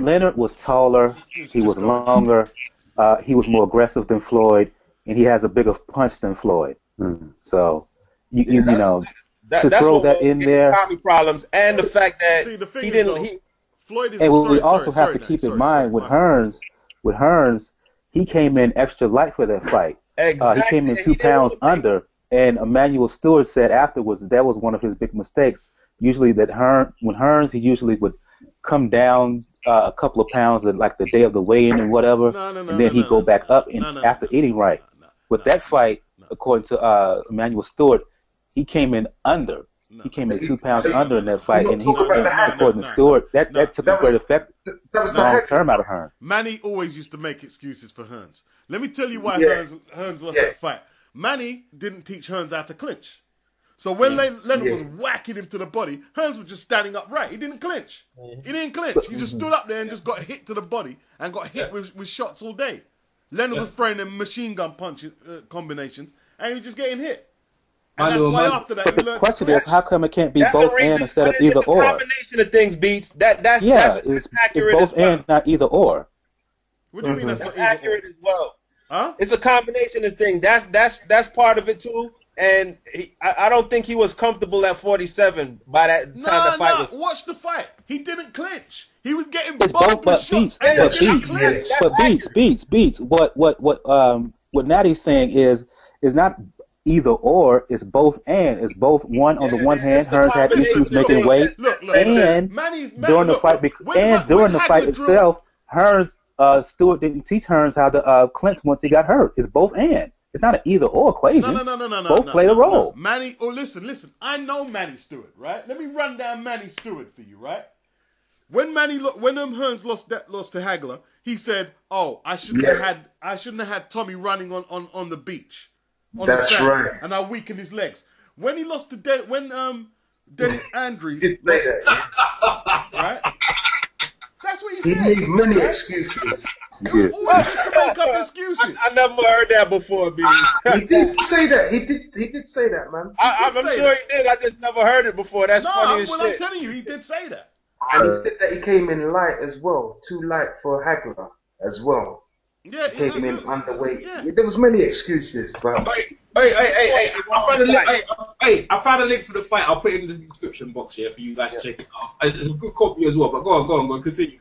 Leonard was taller, he was longer, he was more aggressive than Floyd, and he has a bigger punch than Floyd. So, you know, to throw that in there. Problems and the fact that he didn't. Floyd is. And we also have to keep in mind with Hearns. With Hearns, he came in extra light for that fight. Exactly. He came in 2 pounds under, and Emmanuel Stewart said afterwards that was one of his big mistakes. Usually, when Hearns, he usually would come down a couple of pounds, like the day of the weigh-in and whatever, and then he'd go back up after eating right. With that fight, according to Emmanuel Stewart, he came in under. He came in 2 pounds under in that fight, and according to Stewart, that took a great effect long term out of Hearns. Manny always used to make excuses for Hearns. Let me tell you why Hearns lost that fight. Manny didn't teach Hearns how to clinch. So when Leonard was whacking him to the body, Hearns was just standing upright. He didn't clinch. He didn't clinch. He just stood up there and just got hit to the body and got hit with shots all day. Leonard was throwing them machine gun punches combinations, and he was just getting hit. And that's why after that, the question is, how come it can't be both and instead of either or? Combination of things beats that's it's both and, not either or. What do you mean that's not accurate as well? Huh? It's a combination of things. That's part of it too. And I don't think he was comfortable at 47 by that time the fight was. Watch the fight. He didn't clinch. He was getting both shots. Beats. What Natty's saying is not either or, it's both and. It's both one on the one hand, Hearns had issues making weight, and during the fight itself, Hearns Stewart didn't teach Hearns how to clinch once he got hurt. It's both and. It's not an either or equation. No. Both play a role. Manny, listen. I know Manny Stewart, right? Let me run down Manny Stewart for you, right? When Hearns lost to Hagler, he said, "Oh, I shouldn't have had Tommy running on the beach." That's right. And I weakened his legs. When he lost to Dennis Andrews, right? That's what he said. He made many excuses. He was always used to make up excuses. I never heard that before, B. He did say that. He did say that, man. I'm sure he did. I just never heard it before. That's funny as shit. I'm telling you, he did say that. And he said that he came in light as well, too light for Hagler as well. Yeah, he came in underweight. Yeah. There was many excuses, but. Hey! I found a link for the fight. I'll put it in the description box here for you guys to check it out. It's a good copy as well. But go on. Continue.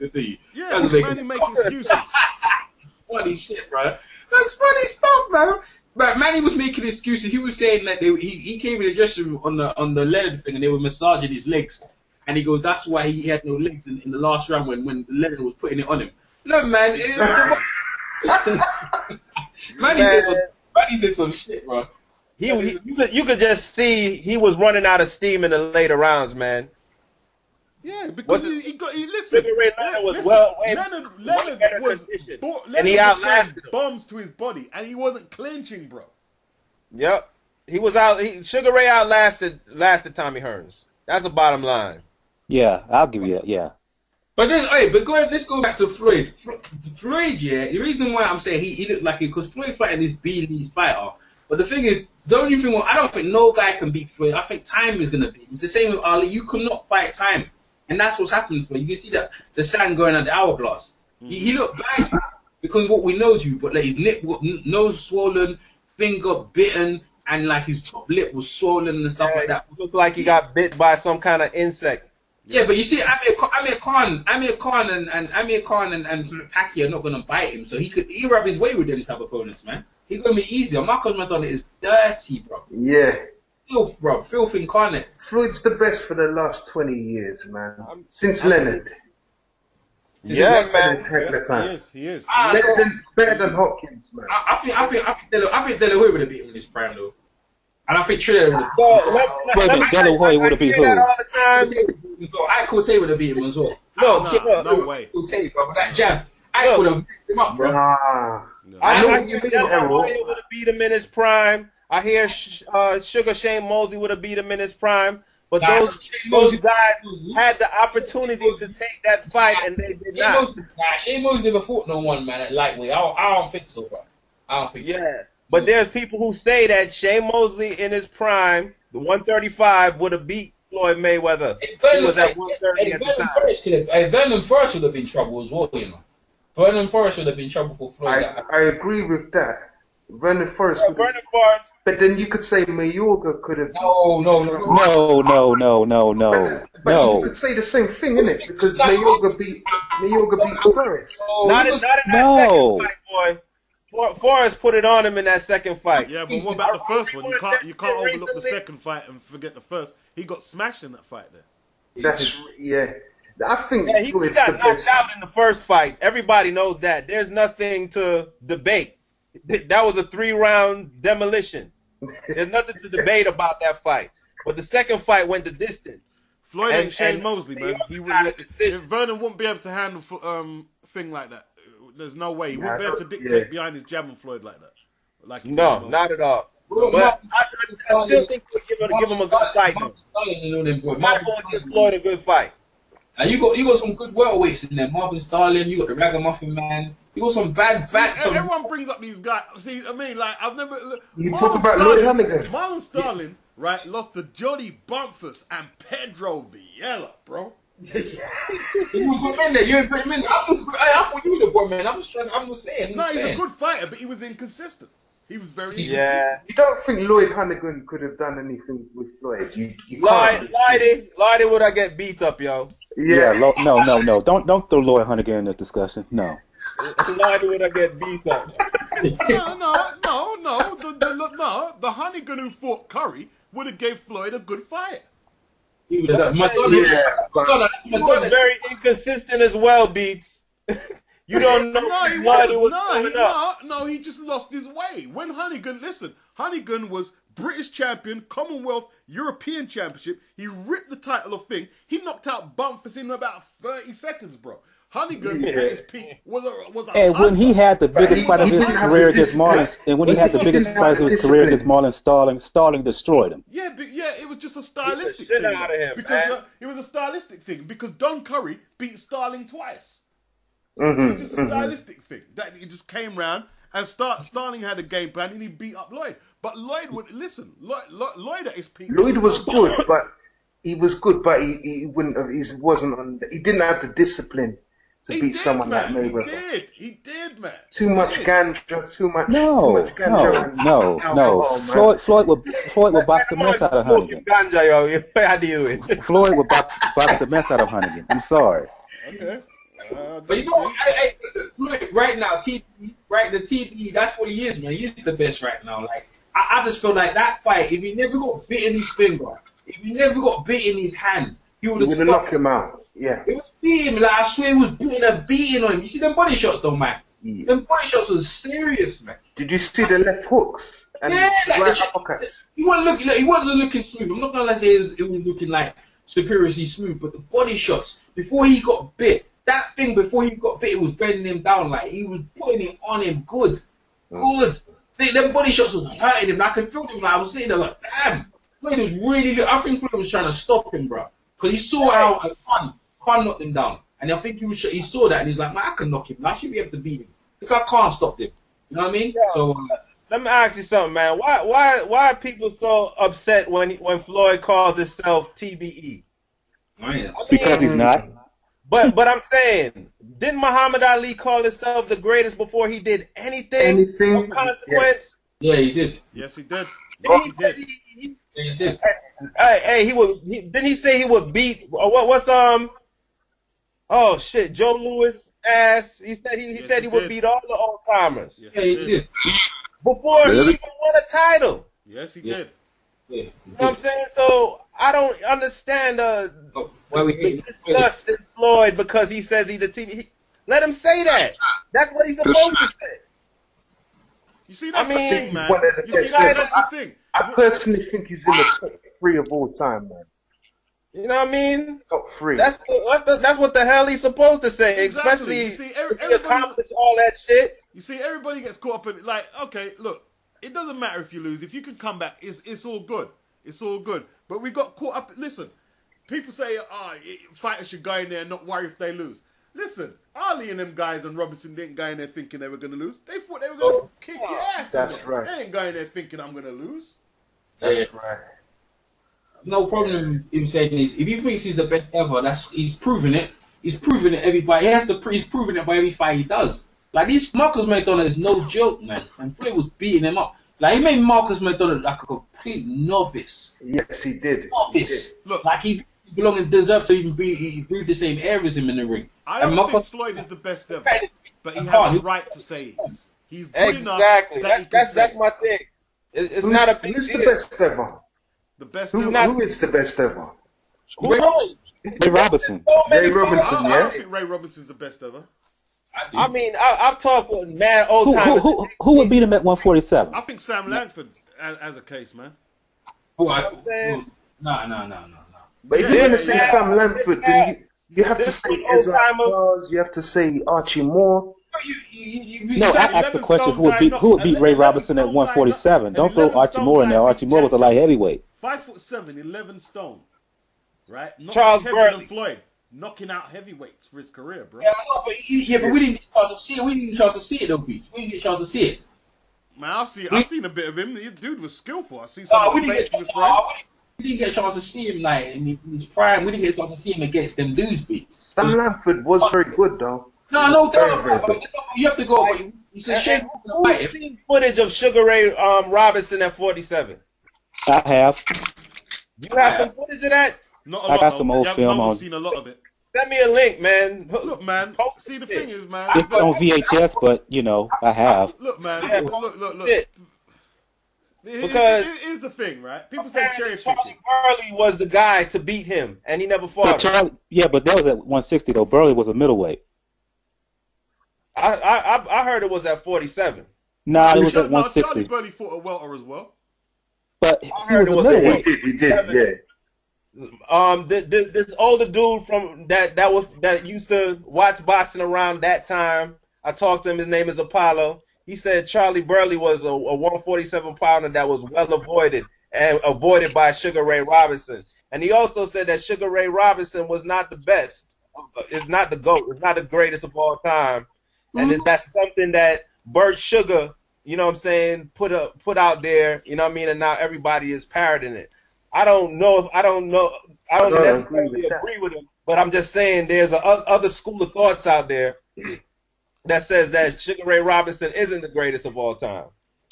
Yeah, Manny make excuses. Funny shit, bro. That's funny stuff, man. But Manny was making excuses. He was saying that he came in the dressing room on the Leonard thing, and they were massaging his legs. And he goes, that's why he had no legs in the last round when Leonard was putting it on him. Look, man. Manny said some shit, bro. You could just see he was running out of steam in the later rounds, man. Yeah, because he listen. Leonard was Leonard was bombs to his body, and he wasn't clinching, bro. Yep, he was out. Sugar Ray outlasted Tommy Hearns. That's the bottom line. Yeah, I'll give you that. Yeah. But let's go back to Floyd. Floyd, yeah. The reason why I'm saying he looked like it because Floyd fighting this B-league fighter. But the thing is, the only thing I don't think no guy can beat Floyd. I think time is gonna beat. It's the same with Ali. You cannot fight time, and that's what's happened for you. You can see that the sand going at the hourglass. He looked bad because what we know to, but like his lip, nose swollen, finger bitten, and like his top lip was swollen and stuff like that. It looked like he got bit by some kind of insect. Yeah, but you see, Amir Khan and Pacquiao are not gonna bite him, so he rub his way with them type of opponents, man. He's gonna be easier. Marcos Maidana is dirty, bro. Yeah. Filth, bro. Filth incarnate. Floyd's the best for the last 20 years, man. Since Leonard. Yeah, man. He is. Better than Hopkins, man. I think De La Hoya would have beaten him in his prime, though. And I think Triller would have. De La Hoya would have beat who? Ike Cortez would have beat him as well. No way. Cortez, bro. But that jab, Ike would have beat him up, bro. I know you mean Errol would have beat him in his prime. I hear Sugar Shane Mosley would have beat him in his prime. But those guys had the opportunity to take that fight, and they did not. Shane Mosley never fought no one, man, at lightweight. I don't think so, bro. I don't think so. Yeah, but there's people who say that Shane Mosley in his prime, the 135, would have beat Floyd Mayweather. Hey, He was at 130 at the time. Vernon Forrest would have been trouble as well, you know. Vernon Forrest would have been trouble for Floyd. I agree with that. Vernon Forrest. Yeah, Vernon Forrest. But then you could say Mayorga could have. No. But you could say the same thing, innit? Because Mayorga beat Forrest. Not in that second fight, boy. Forrest put it on him in that second fight. Yeah, but what about the first one? You can't overlook the second fight and forget the first. He got smashed in that fight there. I think he got knocked out in the first fight. Everybody knows that. There's nothing to debate. That was a 3-round demolition. There's nothing to debate about that fight. But the second fight went the distance. Floyd ain't Shane Mosley, man. Vernon wouldn't be able to handle thing like that. There's no way. He wouldn't be able to dictate behind his jab on Floyd like that. No, not at all. But I still think we're going to give him a good fight. Marvin will give Floyd a good fight. And you got some good welterweights in there. Marvin Starling, you got the Ragamuffin Man. You got some bad backs. Everyone brings up these guys. See, I mean, like, I've never... You talk about Lloyd Hannigan. Marlon Starling, right, lost to Johnny Bumpus and Pedro Villela, bro. You put him in there. You put him in. I thought you were the boy, man. I'm just saying. No, he's a good fighter, but he was inconsistent. He was very inconsistent. Yeah. You don't think Lloyd Hannigan could have done anything with Floyd? You Lloyd would I get beat up, yo? Yeah, no. Don't throw Lloyd Hannigan in this discussion. No. Lloyd would I get beat up? No. The Hannigan who fought Curry would have gave Floyd a good fight. He was very inconsistent as well, Beats. You don't know he just lost his way. When Hannigan was British champion, Commonwealth, European championship. He ripped the title of thing. He knocked out Bumpus in about 30 seconds, bro. Hannigan at his peak was a And when he had the biggest fight of his career against Marlon, Starling destroyed him. Yeah, it was just a stylistic thing. Out of him, it was a stylistic thing because Don Curry beat Starling twice. Mm-hmm, It was just a stylistic thing that it just came round and Starling had a game plan and he beat up Lloyd. But Lloyd would listen. Lloyd at his peak. Lloyd was good, but he wouldn't have. He didn't have the discipline to beat someone like Mayweather. He did, man. Too much ganja, too much. No. Floyd would box the mess out of Hannigan. Ganja, yo. How do you it? Floyd would box the mess out of Hannigan. I'm sorry. Okay. But you know, Floyd right now, TV, that's what he is, man. He's the best right now. Like, I just feel like that fight, if he never got bit in his finger, if he never got bit in his hand, he would have knocked him out. Yeah. It was beating him. Like, I swear he was beating on him. You see them body shots, though, man? Yeah. Them body shots was serious, man. Did you see the left hooks? And uppercuts? He wasn't looking smooth. I'm not going to say it was looking like superiorly smooth, but the body shots, before he got bit, it was bending him down. Like, he was putting it on him good. Them body shots was hurting him. Like, I could feel him. Like, I was sitting there like, damn. Floyd was really. I think Floyd was trying to stop him, bro, because he saw how Khan knocked him down, and I think he saw that, and he's like, man, I can knock him. I should be able to beat him because I can't stop him. You know what I mean? Yeah. So let me ask you something, man. Why are people so upset when Floyd calls himself TBE? Because he's not. But I'm saying, didn't Muhammad Ali call himself the greatest before he did anything of consequence? Yeah, he did. Yes, he did. He did. Hey, didn't he say he would beat oh shit, Joe Louis ass? He said he would beat all the old timers. Yes, he did. Before he even won a title. Yes, he did. Yeah. You know what I'm saying? So I don't understand the disgust in Floyd because he says he's the TV. Let him say that. That's what he's supposed to say. You see, that's the thing, man. That's the thing. I personally think he's in the top 3 of all time, man. You know what I mean? Top 3. That's what the hell he's supposed to say, exactly. especially if he accomplished all that shit. You see, everybody gets caught up in it. Like, okay, look, it doesn't matter if you lose. If you can come back, it's all good. It's all good. But we got caught up. Listen, people say, fighters should go in there and not worry if they lose. Listen, Ali and them guys and Robinson didn't go in there thinking they were going to lose. They thought they were going to kick your ass. That's right. They ain't going there thinking I'm going to lose. That's right. no problem him saying this. If he thinks he's the best ever, he's proven it. He's proven it. Everybody he's proven it by every fight he does. Like this, Marcos Maidana is no joke, man. And Floyd was beating him up. Like he made Marcos Maidana like a complete novice. Yes, he did. Novice. He did. Look, like he belonged and deserved to even breathe the same air as him in the ring. I don't think Floyd is the best ever, but he has a right to say he is. He's good enough. That's my thing. It's not a big Who's deal. the best ever? The best Who ever. is the best ever? Who knows? Ray Robinson. Ray Robinson, I yeah. don't think Ray Robinson's the best ever. I mean, I've talked with mad old timers. Who would beat him at 147? I think Sam Langford as a case, man. No. But if you're going to say Sam Langford, then you have to say Ezra Charles, you have to say Archie Moore. No, I asked the question: who would beat Ray Robinson at 147? Don't throw Archie Moore in there. Archie Moore was a light heavyweight. 5'7", 11 stone, right? Charles Burley. Floyd knocking out heavyweights for his career, bro. Yeah, I know, but we didn't get a chance to see it. We didn't get a chance to see it, though, Beach. We didn't get a chance to see it. Man, I've seen a bit of him. The dude was skillful. I see some of the fakes he was throwing. We didn't get a chance to see him like in his prime. We didn't get a chance to see him against them dudes, Beach. Sam Langford was very good, though. No, Very good. you have to go. It's a shame. Who's seen footage of Sugar Ray Robinson at 47? I have. You have some footage of that? Not a I lot. got some old I've film on. seen a lot of it. Send me a link, man. Look, man. See, the thing is, man. It's on VHS, but I have. Look, man. Yeah, Look. Because here's the thing, right? People say cherry Charlie picking. Burley was the guy to beat him, and he never fought him. But that was at 160 though. Burley was a middleweight. I heard it was at 47. Nah, it was at Charlie 160. Burley fought a welter as well. But he was a middleweight. He did, yeah. This older dude from that used to watch boxing around that time. I talked to him. His name is Apollo. He said Charlie Burley was a 147 pounder that was well avoided by Sugar Ray Robinson. And he also said that Sugar Ray Robinson was not the best. It's not the GOAT. It's not the greatest of all time. And that's something that Bert Sugar, you know what I'm saying, put out there, you know what I mean, and now everybody is parroting it. I don't necessarily agree with him, but I'm just saying there's other school of thoughts out there that says that Sugar Ray Robinson isn't the greatest of all time.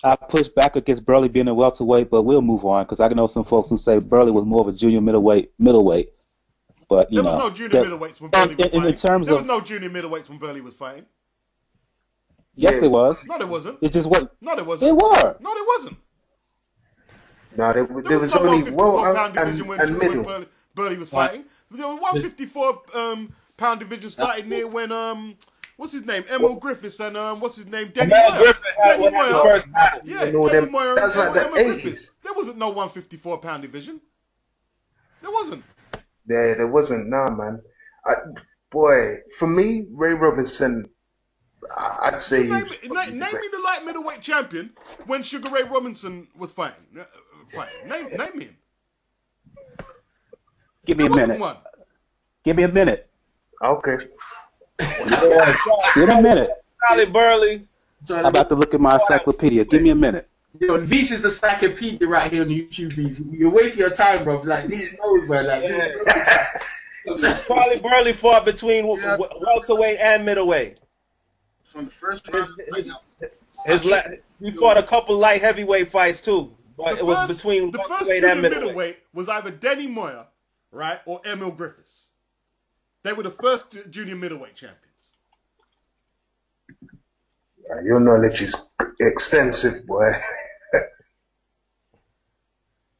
I push back against Burley being a welterweight, but we'll move on because I know some folks who say Burley was more of a junior middleweight. But there was no junior middleweights when Burley was fighting. There was no junior middleweights when Burley was fighting. Yes, there was. No, there wasn't. It just what? No, there wasn't. They were. No, there wasn't. No, there was no only 154 pound division and middle. when Burley was fighting. The 154 pound division started near when what's his name? Emil Griffiths and what's his name? Denny Moyer. Denny Moyer. Yeah, Denny Moyer. That was like the 80s. There wasn't no 154 pound division. There wasn't. Yeah, there wasn't. Nah, man. Boy, for me, Ray Robinson, I'd say. Name me the light middleweight champion when Sugar Ray Robinson was fighting. Name me him. Give me a minute. One. Give me a minute. Okay. Give me a minute. Charlie Burley. I'm about to look at my encyclopedia. Give me a minute. Yo, this is the encyclopedia right here on YouTube. You're wasting your time, bro. Like these knows, bro. Like Charlie Burley fought between welterweight and middleweight. From the first He fought a couple light heavyweight fights too, but it was between the first welterweight junior and middleweight was either Denny Moyer, right, or Emil Griffiths. They were the first junior middleweight champions. Your knowledge is extensive, boy.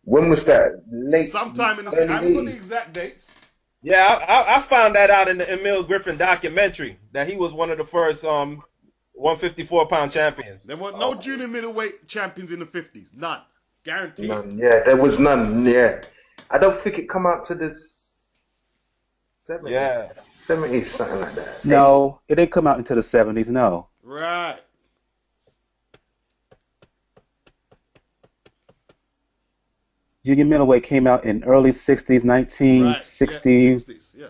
When was that? Late. Sometime in the. I haven't got the exact dates. Yeah, I found that out in the Emil Griffin documentary that he was one of the first 154 pound champions. There were no junior middleweight champions in the 50s. None. Guaranteed. None. Yeah, there was none. Yeah. I don't think it come out to this 70s. Yeah. 70s, something like that. No, it didn't come out into the 70s, no. Right. Junior middleweight came out in early 60s, 1960, Right. 60s, yeah.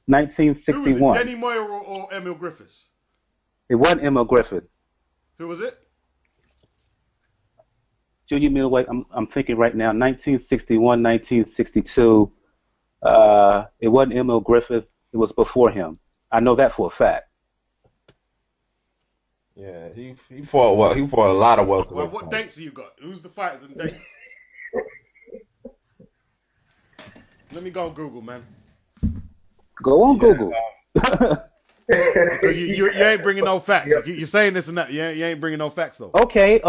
1961. Who was it, Denny Moyer or Emil Griffiths? It wasn't Emil Griffith. Who was it? junior middleweight. I'm thinking right now, 1961, 1962. It wasn't Emil Griffith. It was before him. I know that for a fact. Yeah, he fought well. He fought a lot of welterweight. Well, what dates have you got? Who's the fighters and dates? Let me go on Google, man. Go on Google. You ain't bringing no facts. You're saying this and that. You ain't bringing no facts, though. Okay.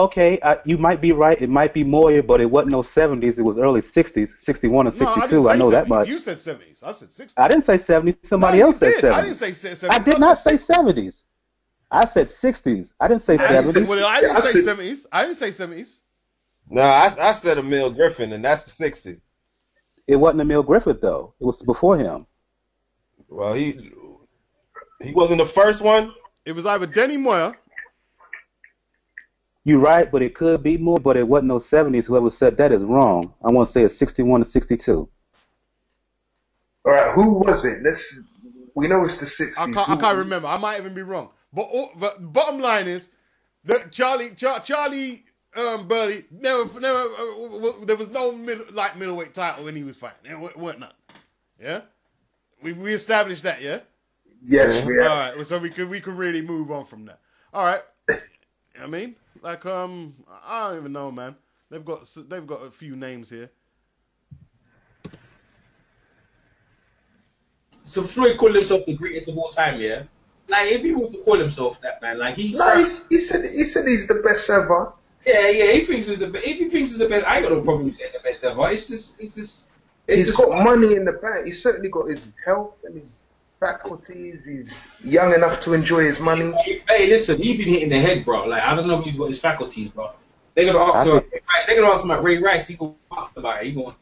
You might be right. It might be Moyer, but it wasn't no 70s. It was early 60s, 61 and 62. No, I know 70s. that much. You said 70s. I said 60s. I didn't say 70s. Somebody else said 70s. I didn't say 70s. I did not say 70s. I said 60s. I didn't say 70s. I didn't say 70s. I didn't say 70s. No, I said Emil Griffin, and that's the 60s. It wasn't Emil Griffith, though. It was before him. Well, he wasn't the first one. It was either Denny Moyer. You're right, but it could be more, but it wasn't no 70s. Whoever said that is wrong. I want to say it's 61 to 62. All right, who was it? We know it's the 60s. I can't remember. I might even be wrong. But bottom line is that Charlie Burley never there was no middleweight title when he was fighting. There weren't none. Yeah, we established that. Yeah. Yes, we have. All right, so we could really move on from that. All right. I mean, I don't even know, man. They've got a few names here. So Floyd called himself the greatest of all time, yeah. Like if he was to call himself that, man, like he said he's the best ever. Yeah, he thinks he's the best. If he thinks he's the best, I ain't got no problem saying the best ever. It's just. He's got money in the bank. He's certainly got his health and his faculties. He's young enough to enjoy his money. Hey, listen, he been hitting the head, bro. Like I don't know if he's got his faculties, bro. They're gonna ask him. They're gonna ask him about Ray Rice. He gonna talk about it. He gonna.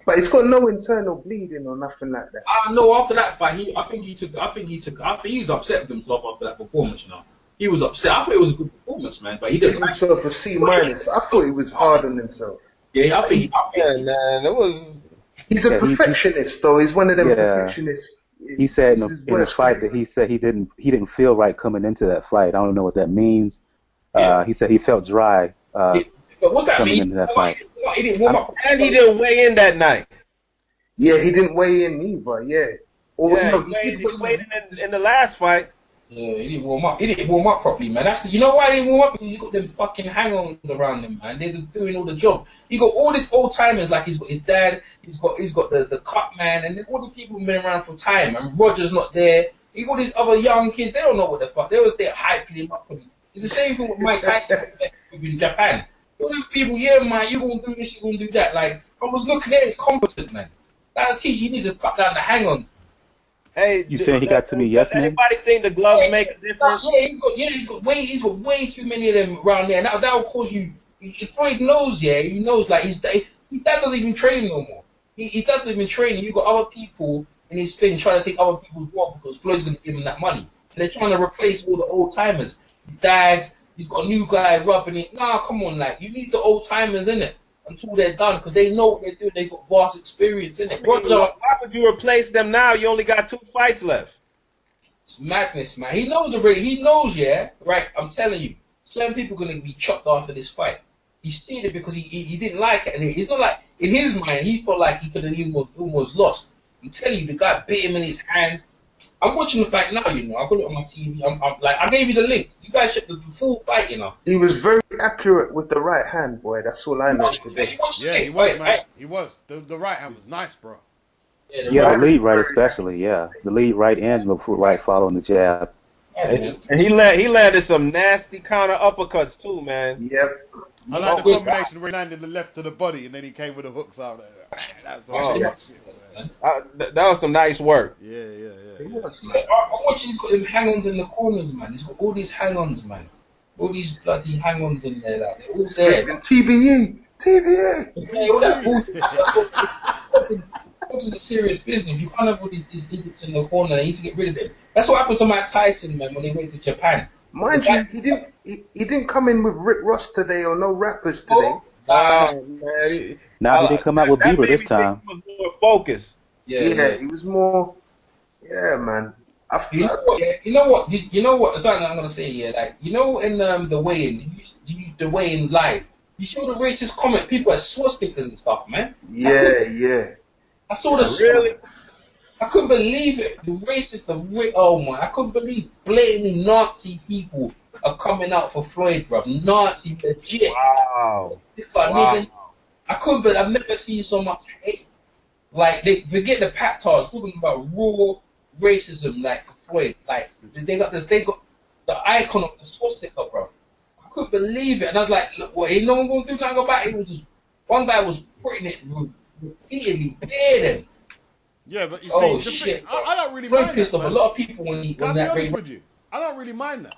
But he's got no internal bleeding or nothing like that. No, after that fight, I think he was upset with himself after that performance. You know, he was upset. I thought it was a good performance, man. But he didn't. Himself a C-. I thought he was hard on himself. Yeah, I think. Man, it was. He's a perfectionist, though. He's one of them perfectionists. He said in the fight that he said he didn't feel right coming into that fight. I don't know what that means. He said he felt dry. But what's that mean? Into that fight. He didn't warm up. And he didn't weigh in that night. Yeah, he didn't weigh in either. Yeah. He weighed in the last fight. Yeah, he didn't warm up. He didn't warm up properly, man. You know why he didn't warm up? Because he got them fucking hang-ons around him, man. They're doing all the job. He got all these old timers, like he's got his dad, he's got the cut man, and all the people who've been around for time. And Roger's not there. He got these other young kids. They don't know what the fuck. They was there hyping him up. And it's the same thing with Mike Tyson in Japan. All these people, yeah, man, you gonna do this, you gonna do that. Like I was looking at him competent, man. That'll teach you. He needs to cut down the hang-ons. Hey, you saying he got too many yes men? Anybody think the gloves make a difference? He's got way too many of them around there. And that will cause you. Floyd knows, he knows. Like his dad doesn't even train no more. He doesn't even train. You got other people in his thing trying to take other people's work because Floyd's gonna give him that money. And they're trying to replace all the old timers. His dad, he's got a new guy rubbing it. Nah, come on, like you need the old timers in it until they're done because they know what they're doing. They got vast experience in it. Why would you replace them now? You only got 2 fights left. It's madness, man. He knows already. He knows, right? I'm telling you, certain people are gonna be chopped after this fight. He's seen it because he didn't like it, and it's not like in his mind he felt like he could have almost lost. I'm telling you, the guy bit him in his hand. I'm watching the fight now, you know. I got it on my TV. I'm like, I gave you the link. You guys check the full fight, you know. He was very accurate with the right hand, boy. That's all I know today. He was, man. He was. The right hand was nice, bro. Yeah, the lead right especially, yeah. The lead right and the right following the jab. And he landed some nasty counter uppercuts too, man. Yep. I like the combination where he landed the left to the body and then he came with the hooks out there. That was some nice work. Yeah. I'm watching. He's got them hang-ons in the corners, man. He's got all these hang-ons, man. All these bloody hang-ons in there, like they're all there. TBE. Yeah, all that bullshit. What's the serious business? You can't have all these idiots in the corner. They need to get rid of them. That's what happened to Mike Tyson, man, when he went to Japan. Mind you, he didn't come in with Rick Ross today or no rappers today. He didn't come out with Bieber this time. He was more focused. Yeah, he was more. Yeah, man. You know what? Something I'm gonna say here. Like, you know, in the weigh-in, the weigh-in live. You saw the racist comment. People had swastikas and stuff, man. Yeah. I saw the Really? I couldn't believe it. The racist, oh my! I couldn't believe blatantly Nazi people are coming out for Floyd, bro. Nazi legit. Wow. Nigga, I couldn't believe. I've never seen so much hate. Like they forget the Patars talking about raw racism, like for Floyd. Like they got the icon of the swastika, bro. I couldn't believe it, and I was like, look, what? Ain't no one gonna do nothing about it. It was just one guy was putting it repeatedly, beating. Yeah, but you see, shit, I don't really Floyd mind pissed that, off man. a lot of people when that. I'll be honest with you. I don't really mind that.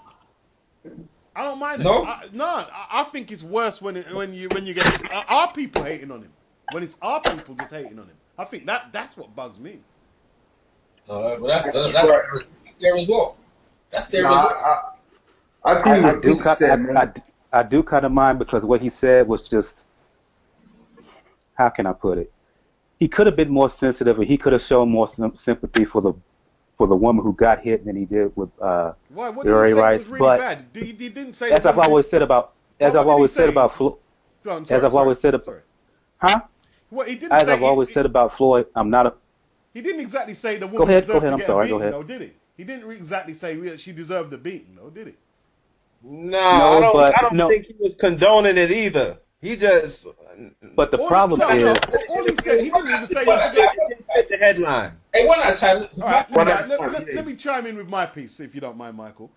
I don't mind No? it. I think it's worse when you get our people hating on him. When it's our people just hating on him. I think that's what bugs me. Well, that's there as well. That's there as well. I agree with Beats there, man. I do kind of mind because what he said was just, how can I put it? He could have been more sensitive, and he could have shown more sympathy for the woman who got hit than he did with Why? What did Ray he say Rice. was really But bad? He didn't say. as I've always said about Floyd. Huh? Well, he didn't As say I've always said about Floyd, I'm not a. He didn't exactly say the woman Go ahead, deserved I'm to get sorry, a beating, go ahead. though, did he? He didn't exactly say she deserved a beating, though, did he? No, I don't think he was condoning it either. He just. But the problem is. All he said, he didn't even say the headline. Hey, one at a time. All right, let me chime in with my piece, if you don't mind, Michael.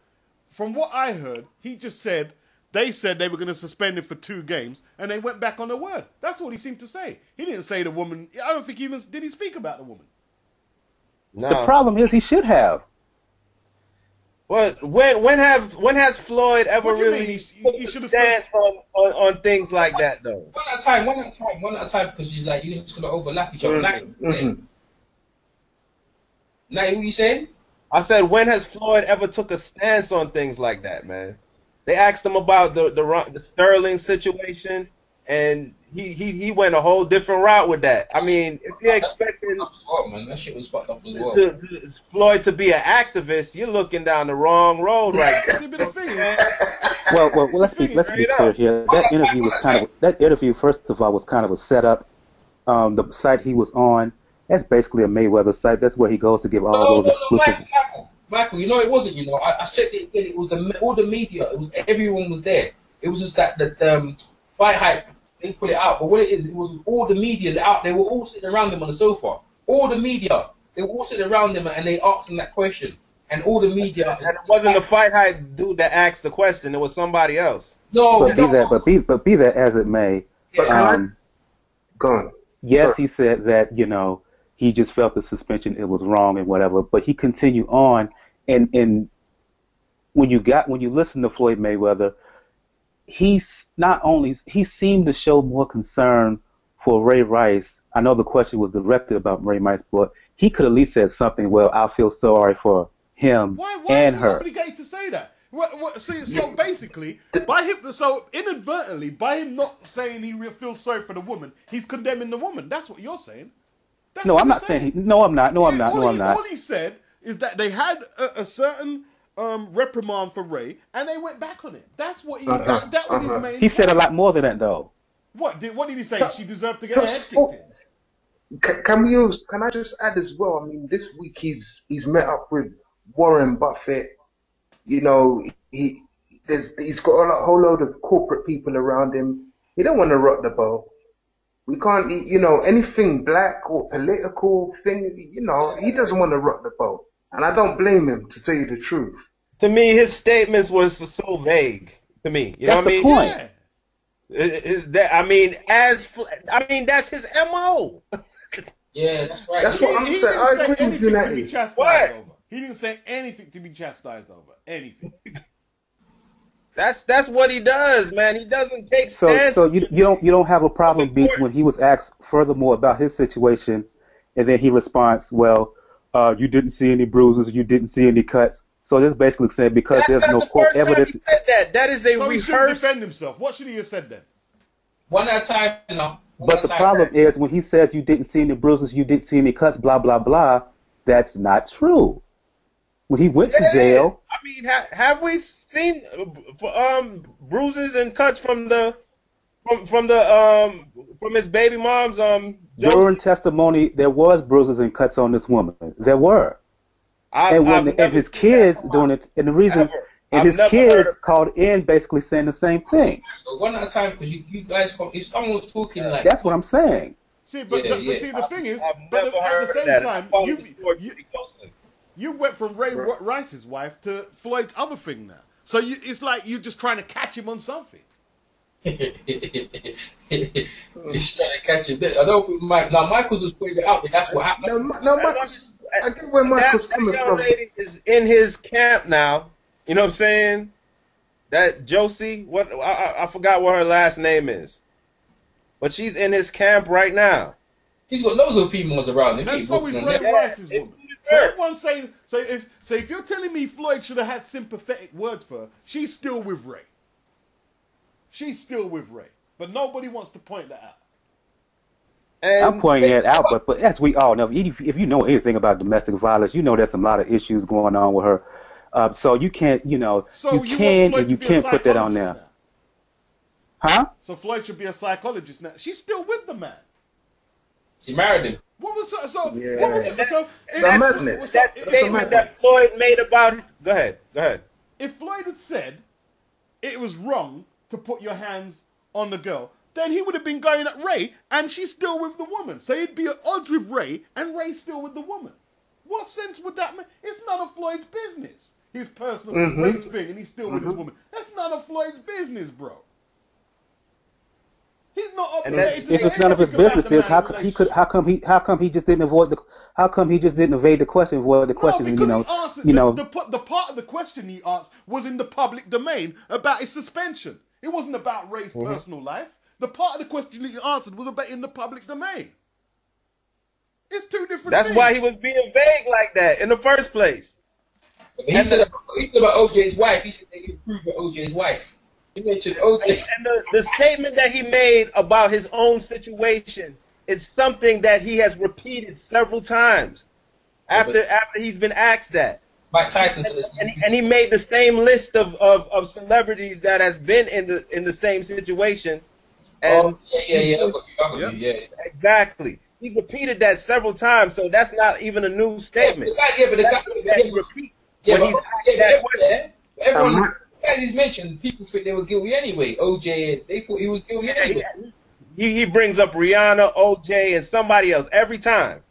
From what I heard, he just said they said they were going to suspend him for 2 games, and they went back on their word. That's all he seemed to say. He didn't say the woman. I don't think did he speak about the woman. No. The problem is he should have. What? When has Floyd ever really he should have stance on things like that though? One at a time, because she's like, you're just gonna overlap each other. Natty, what you saying? I said, when has Floyd ever took a stance on things like that, man? They asked him about the Sterling situation, and he went a whole different route with that. I mean, if you're expecting that shit was fucked up as well. to Floyd to be an activist, you're looking down the wrong road right there. Well, let's be clear here. That interview first of all was kind of a setup. The site he was on, that's basically a Mayweather site. That's where he goes to give all those exclusive. Michael, you know it wasn't. You know, I checked it again. It was all the media. It was everyone was there. It was just that fight hype. They put it out, but what it was all the media out. They were all sitting around him on the sofa. All the media, they were all sitting around him, and they asked him that question. And all the media. And it wasn't the fight hype dude that asked the question. It was somebody else. No, but be that as it may. Go on. Yes, he said that he just felt the suspension, it was wrong and whatever. But he continued on, and when you listen to Floyd Mayweather, he seemed to show more concern for Ray Rice. I know the question was directed about Ray Rice, but he could at least said something. Well, I feel sorry for him and her. Why is he obligated to say that? So basically, inadvertently, by him not saying he feels sorry for the woman, he's condemning the woman. That's what you're saying. I'm not saying. No, I'm not. All he said is that they had a certain reprimand for Ray, and they went back on it. That's what that was his main. He said a lot more than that, though. What did he say? She deserved to get her head kicked in. Can I just add as well? I mean, this week he's met up with Warren Buffett. You know, he's got a whole load of corporate people around him. He don't want to rock the boat. We can't, anything black or political thing. He doesn't want to rock the boat, and I don't blame him, to tell you the truth. To me, his statements was so vague. To me, you know what I mean? Point. That's his MO. Yeah, that's right. That's what I'm saying. I agree with you, Natty. He didn't say anything to be chastised over. Anything. That's what he does, man. He doesn't take stances. So you don't have a problem, Beats, when he was asked furthermore about his situation, and then he responds, "Well, you didn't see any bruises, you didn't see any cuts." So this basically saying because there's no court evidence. He said that is a so rehearsed. He shouldn't defend himself. What should he have said then? One at a time, But the problem is when he says you didn't see any bruises, you didn't see any cuts, blah blah blah. That's not true. When he went to jail. I mean, have we seen bruises and cuts from the from his baby mom's During testimony, there was bruises and cuts on this woman. There were. And his kids doing it, and the reason, and his kids called in basically saying the same thing. One at a time, because you guys, if someone was talking like, that's what I'm saying. See, but see, the thing is, but at the same time, you went from Ray Rice's wife to Floyd's other thing now. So it's like you're just trying to catch him on something. He's trying to catch him. I don't think Michaels was pointing it out, but that's what happened. No, Michaels. I get where Michael's coming from. That lady is in his camp now. You know what I'm saying? That Josie, I forgot what her last name is, but she's in his camp right now. He's got loads of females around him. And so is Ray Rice's woman. So everyone's saying, if you're telling me Floyd should have had sympathetic words for her, she's still with Ray. She's still with Ray, but nobody wants to point that out. I'm pointing it out, but as we all know, if you know anything about domestic violence, you know there's a lot of issues going on with her. So you can't, So you can't put that on there. Now. Huh? So Floyd should be a psychologist now. She's still with the man. She married him. What was so? Yeah. What was so? Madness. That statement that Floyd made about it. Go ahead. If Floyd had said it was wrong to put your hands on the girl, then he would have been going at Ray, and she's still with the woman. So he'd be at odds with Ray, and Ray's still with the woman. What sense would that make? It's none of Floyd's business. His personal Ray's thing, and he's still with his woman. That's none of Floyd's business, bro. He's not obligated. If it's none of his business, how come he just didn't evade the question? Avoid the question, The part of the question he asked was in the public domain about his suspension. It wasn't about Ray's personal life. The part of the question he answered was about in the public domain. It's two different That's things. why he was being vague like that in the first place. He said about OJ's wife. He said they can prove with OJ's wife. He mentioned OJ. And the statement that he made about his own situation is something that he has repeated several times after he's been asked that. Mike Tyson and he made the same list of celebrities that has been in the same situation. And exactly. He repeated that several times, so that's not even a new statement. Everyone, as he's mentioned, people think they were guilty anyway. OJ, they thought he was guilty anyway. He brings up Rihanna, OJ, and somebody else every time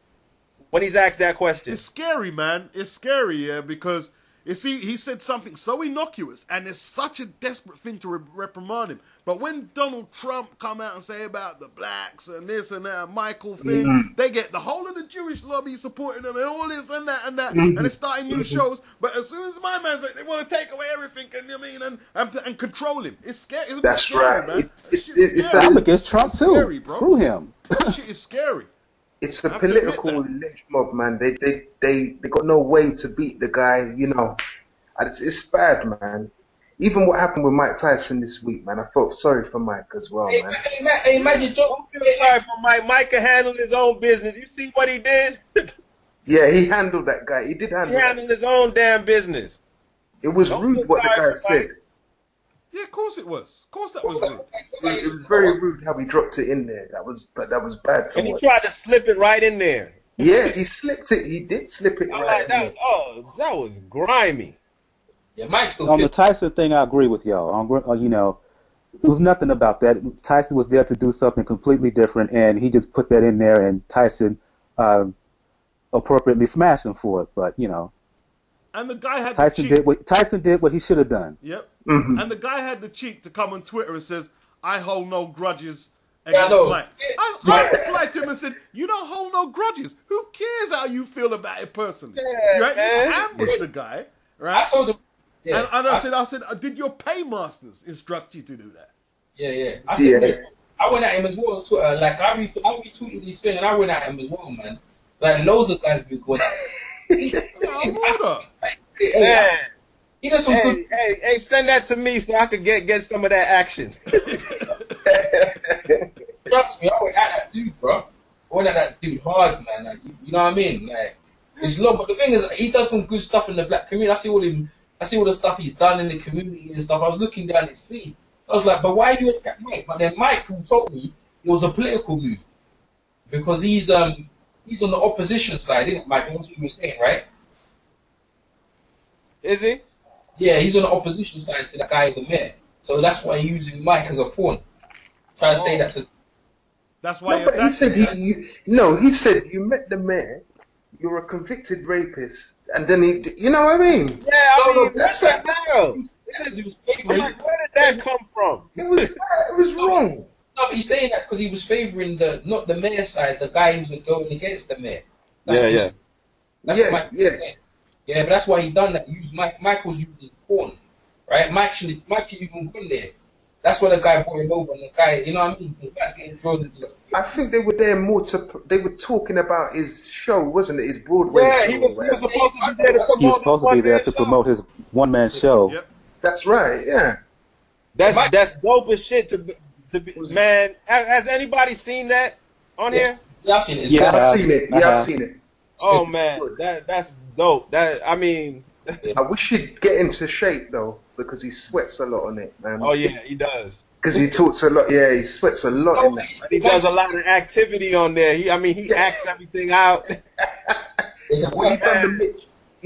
when he's asked that question. It's scary, man. It's scary, yeah, because you see, he said something so innocuous, and it's such a desperate thing to reprimand him. But when Donald Trump come out and say about the blacks and this and that, Michael thing, they get the whole of the Jewish lobby supporting them and all this and that, and they're starting new shows. But as soon as my man says they want to take away everything, and control him, it's scary. It's That's scary, right. man. I'm against Trump too. Scary, bro. Screw him. That shit is scary. It's a political lynch mob, man. They got no way to beat the guy, And it's bad, man. Even what happened with Mike Tyson this week, man. I felt sorry for Mike as well, man. Imagine don't feel sorry for Mike. Mike can handle his own business. You see what he did? Yeah, he handled that guy. He did handle. He handled his own damn business. It was rude what the guy said. Yeah, of course it was. Of course that was rude. It was very rude how he dropped it in there. That was bad to And he watch. tried to slip it right in there. Yeah, he slipped it. He did slip it right in there. That was grimy. Yeah, Mike's still On the Tyson thing, I agree with y'all. There was nothing about that. Tyson was there to do something completely different, and he just put that in there, and Tyson appropriately smashed him for it. But And the guy had Tyson did what he should have done. Yep. Mm-hmm. And the guy had the cheek to come on Twitter and says, "I hold no grudges against Mike." I replied to him and said, "You don't hold no grudges. Who cares how you feel about it personally? Right? You ambushed the guy, right?" I told him. Yeah, and I said, "Did your paymasters instruct you to do that?" Yeah. I said, listen, I went at him as well on Twitter. Like I retweeted his thing, and I went at him as well, man. Like loads of guys been going at him. He does some good. Hey, send that to me so I could get some of that action. Trust me, I went at that dude, bro. I went at that dude hard, man. Like, you know what I mean? Like, it's low, but the thing is, he does some good stuff in the black community. I see all the stuff he's done in the community and stuff. I was looking down his feed. I was like, but why do you attack Mike? But then Mike, who told me it was a political move because he's on the opposition side, isn't it, Mike? That's what you were saying, right? Is he? Yeah, he's on the opposition side to the guy in the mayor. So that's why he's using Mike as a pawn. Trying to say that's why. No, but he said he said you met the mayor, you're a convicted rapist, and then you know what I mean? Yeah, I mean, that's like, where where did that come from? It was wrong. No, but he's saying that because he was favouring not the mayor side, the guy who's going against the mayor. Yeah. Yeah, but that's why he done that. He used Mike was used as a pawn, right? Mike should even gone there. That's why the guy brought him over, and the guy, you know what I mean? The guy's getting thrown into. I think they were there more they were talking about his show, wasn't it? His Broadway show. Yeah, he was supposed to be there to promote. He was supposed to be there to promote his one-man show. Yep. That's right. Yeah. That's dope as shit to be, man. Has anybody seen that on here? Yeah, I've seen it. I've seen it. Yeah, I've seen it. Oh man, that's dope. I mean, I wish he'd get into shape though, because he sweats a lot on it, man. Oh yeah, he does. Because he talks a lot. Yeah, he sweats a lot in that. He does a lot of activity on there. He acts everything out. He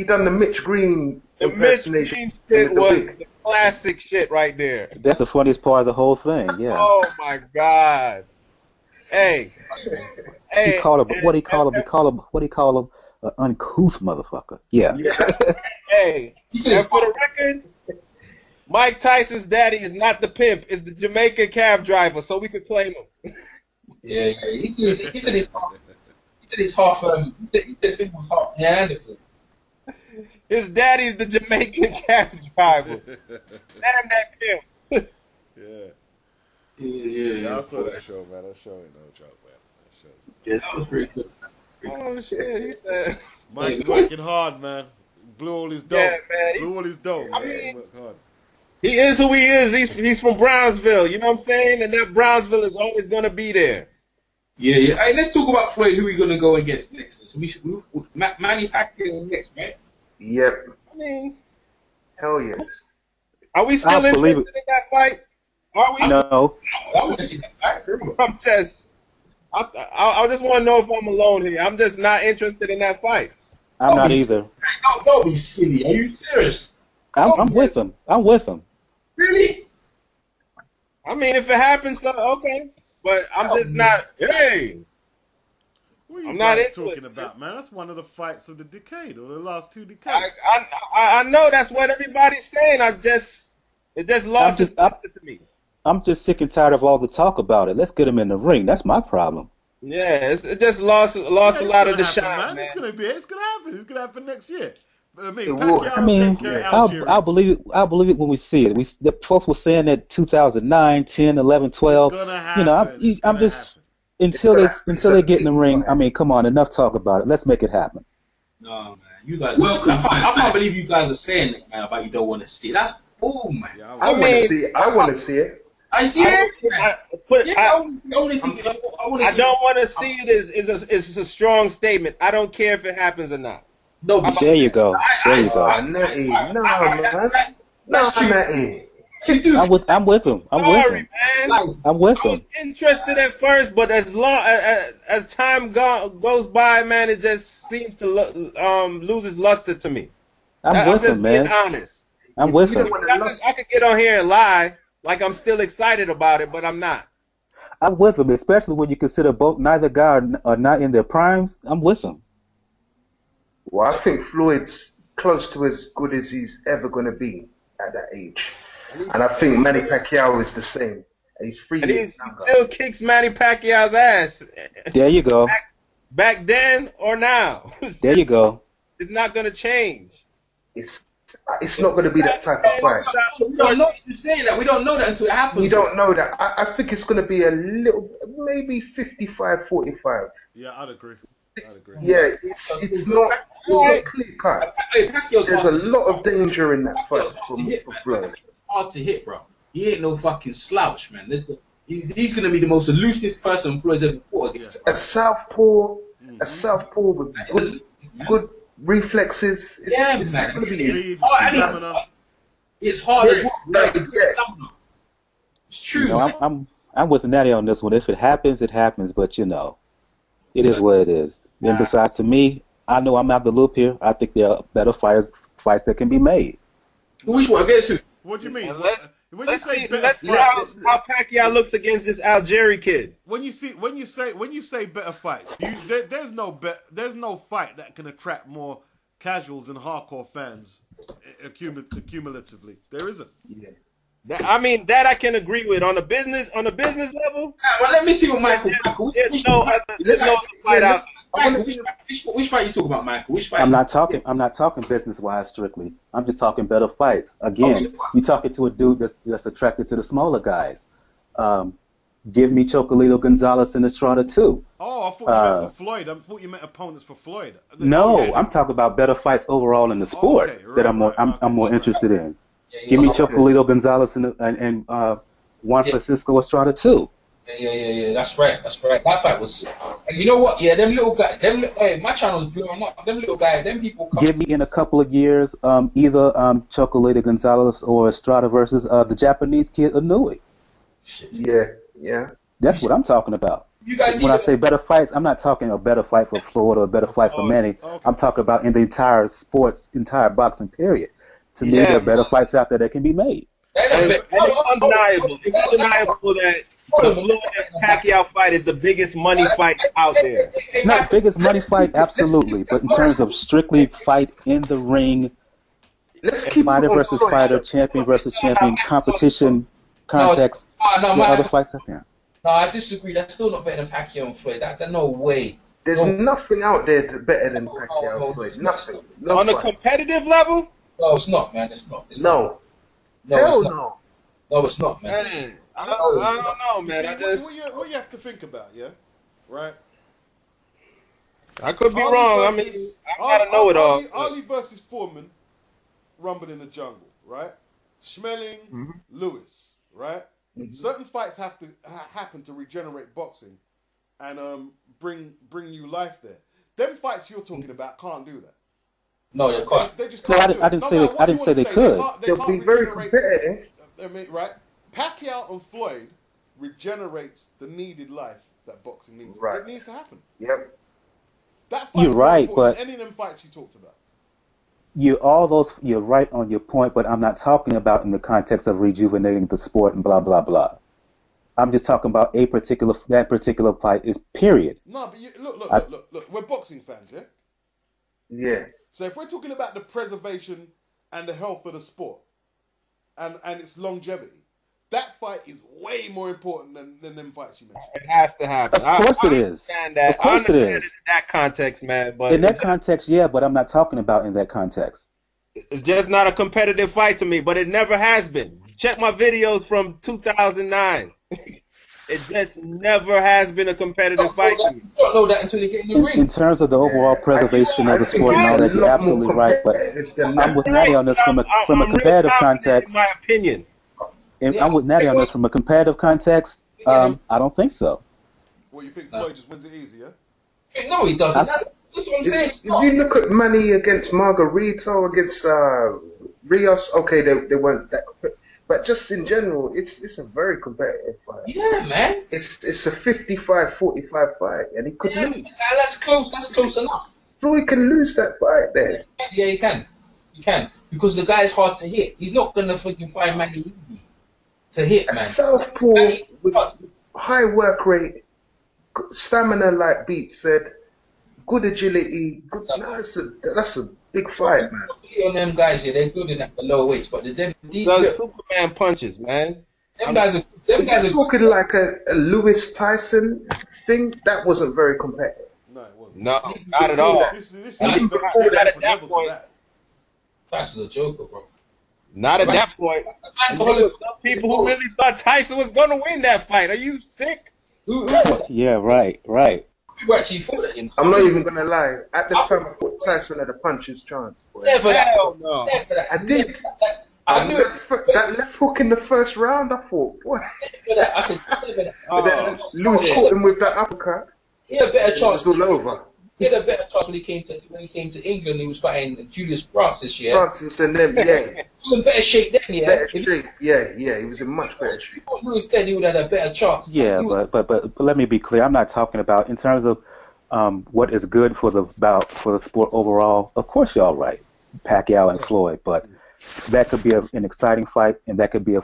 done the Mitch Green The Mitch Green shit was the classic shit right there. That's the funniest part of the whole thing. Yeah. Oh my god. Hey. He called him. What he call him? An uncouth motherfucker. Yeah. Hey. And for the record, Mike Tyson's daddy is not the pimp. It's the Jamaican cab driver, so we could claim him. Yeah. He said his half. He said it was half Neanderthal. His daddy's the Jamaican cab driver. Damn that pimp. Yeah, I saw that show, man. That show ain't no joke, man. That show's... Yeah, that was pretty good. Oh shit, he said. Mike working hard, man. Blew all his dope. Yeah, man. Blew all his dope, man. mean, He worked hard. He is who he is. He's from Brownsville. You know what I'm saying? And that Brownsville is always gonna be there. Yeah. Hey, let's talk about Floyd. Who we gonna go against next? So Manny Pacquiao is next, right? Yep. I mean, hell yes. Are we still interested in that fight? Are we? No. I want to see that fight. I just want to know if I'm alone here. I'm just not interested in that fight. I'm not either. Don't be silly. Are you serious? I'm with him. Really? I mean, if it happens, so okay. But I'm just not. Hey. What are I'm you not guys into talking it. about, man? That's one of the fights of the decade, or the last 2 decades. I know that's what everybody's saying. It just lost its luster to me. I'm just sick and tired of all the talk about it. Let's get him in the ring. That's my problem. Yeah, it just lost a lot of the shine, man. It's gonna happen. It's gonna happen next year. I'll believe it. I'll believe it when we see it. The folks were saying that 2009, 10, 11, 12. It's gonna happen. I'm just until they get in the ring. I mean, come on, enough talk about it. Let's make it happen. No, man, you guys. I can't believe you guys are saying that, man. About you don't want to see it. That's bull, man. Yeah, I want to see it. I want to see it. I see it. I don't want to see it is a strong statement. I don't care if it happens or not. No, there you go. Natty, no, man. That's true. Natty. I'm with him. Man. I'm with him. I was interested at first, but as time goes by, man, it just seems to lose its luster to me. I'm with him, man. Being honest. I'm with him. I could get on here and lie like I'm still excited about it, but I'm not. I'm with him, especially when you consider neither guy are not in their primes. I'm with him. Well, I think Floyd's close to as good as he's ever going to be at that age. And I think Manny Pacquiao is the same. He's 3 years younger. He still kicks Manny Pacquiao's ass. There you go. Back then or now. There you go. It's not going to change. It's not going to be that type of fight. We don't know you're saying that. We don't know that until it happens. We don't know that. I think it's going to be a little, maybe 55-45. Yeah, I'd agree. Yeah, it's not clear cut. There's a lot of danger in that fight for Floyd. Hard to hit, bro. He ain't no fucking slouch, man. He's going to be the most elusive person Floyd's ever fought against. A southpaw with good reflexes. It's man. Going to be it's hard. It's true. You know, I'm with Natty on this one. If it happens, it happens. But you know, it is what it is. And besides, to me, I know I'm out the loop here. I think there are better fights that can be made. Which one against who? What do you mean? Let's see how Pacquiao looks against this Algeri kid. When you say better fights, there's no fight that can attract more casuals and hardcore fans accumulatively. There isn't. Yeah. I mean, that I can agree with on a business level. Well, let me see what Michael. There's no fight out. Which fight you talking about, Michael? Which fight? I'm not talking business wise strictly. I'm just talking better fights. Again, you're talking to a dude that's attracted to the smaller guys. Give me Chocolatito Gonzalez and Estrada too. Oh, I thought you meant for Floyd. I thought you meant opponents for Floyd. No, I'm talking about better fights overall in the sport that I'm more interested in. Give me Chocolatito Gonzalez and Juan Francisco Estrada too. Yeah. That's right. That fight was. And you know what? Yeah, them little guys. Hey, my channel's blowing up. Them little guys. Them people. Give me in a couple of years, either Chocolatito Gonzalez or Estrada versus the Japanese kid Inouye. Yeah. That's what I'm talking about. You guys when I say better fights, I'm not talking a better fight for Floyd or a better fight for Manny. Okay. I'm talking about in the entire boxing period. To me, there are better fights out there that can be made. It's undeniable. It's undeniable that the Floyd and Pacquiao fight is the biggest money fight out there. Not biggest money fight, absolutely, but in terms of strictly fight in the ring, fighter versus fighter, champion versus champion, competition, context, there are other fights out there. No, I disagree. That's still not better than Pacquiao and Floyd. That no way. There's nothing out there better than Pacquiao and Floyd. Nothing. On a competitive level? No, it's not, man. It's not. No, it's not. No, it's not, man. I don't know, man. See, what you have to think about, yeah? Right? I could be wrong. I mean, I gotta know it all. Ali versus Foreman, Rumble in the Jungle, right? Schmeling, Lewis, right? Certain fights have to happen to regenerate boxing and bring new life there. Them fights you're talking about can't do that. No, they can't. They just No, can't I didn't say they could. They'll be very competitive. I mean, right? Pacquiao and Floyd regenerates the needed life that boxing needs. Right. It needs to happen. Yep. That fight You're right, but any of them fights you talked about. You're right on your point, but I'm not talking about in the context of rejuvenating the sport and blah blah blah. I'm just talking about that particular fight is period. No, but look. We're boxing fans, yeah? Yeah. So if we're talking about the preservation and the health of the sport and its longevity, that fight is way more important than them fights you mentioned. It has to happen. Of course it is. Of course it is. In that context, man. But in that context, yeah, but I'm not talking about in that context. It's just not a competitive fight to me, but it never has been. Check my videos from 2009. It just never has been a competitive fight to me. You don't know that until you get in the ring. In terms of the overall preservation of the sport and all that, you're absolutely right. But I'm with Natty on this from a competitive context. In my opinion. I'm with Natty on this from a competitive context. I don't think so. Well, you think Floyd just wins it easy, yeah? No, he doesn't. That's what I'm saying. If you look at Manny against Margarito, against Rios, okay, they weren't that. But just in general, it's a very competitive fight. Yeah, man. It's a 55-45 fight, and he could lose. That's close. That's close enough. Floyd can lose that fight there. Yeah, he can. He can. Because the guy's hard to hit. He's not going to fucking find Manny easy to hit, man. Southpaw with high work rate, stamina, like Beat said, good agility. That's a big fight, man. On them guys, yeah, they're good in at the lower weights, but those Superman punches, man. Them guys are talking like a Lewis Tyson thing. That wasn't very competitive. No, it wasn't. No, not at all. This is not at that point. Tyson's a joker, bro. Not at that point. Some people who really thought Tyson was going to win that fight. Are you sick? Yeah, right. You actually thought that. I'm not even gonna lie. At the time, I thought Tyson had a puncher's chance. Boy. Never that. Hell no. Never that. I did. That left hook in the first round, I thought, boy. Never that. I said never that. But then Lewis caught him with that uppercut. He had a better chance. It's all over. He had a better chance when he came to England. He was fighting Julius Francis, yeah. Francis and them, yeah. He was in better shape then, yeah. Better shape, yeah. He was in much better shape. If he was then, he would have had a better chance. Yeah, but let me be clear. I'm not talking about in terms of what is good for the sport overall. Of course, y'all right, Pacquiao and Floyd, but that could be an exciting fight, and that could be a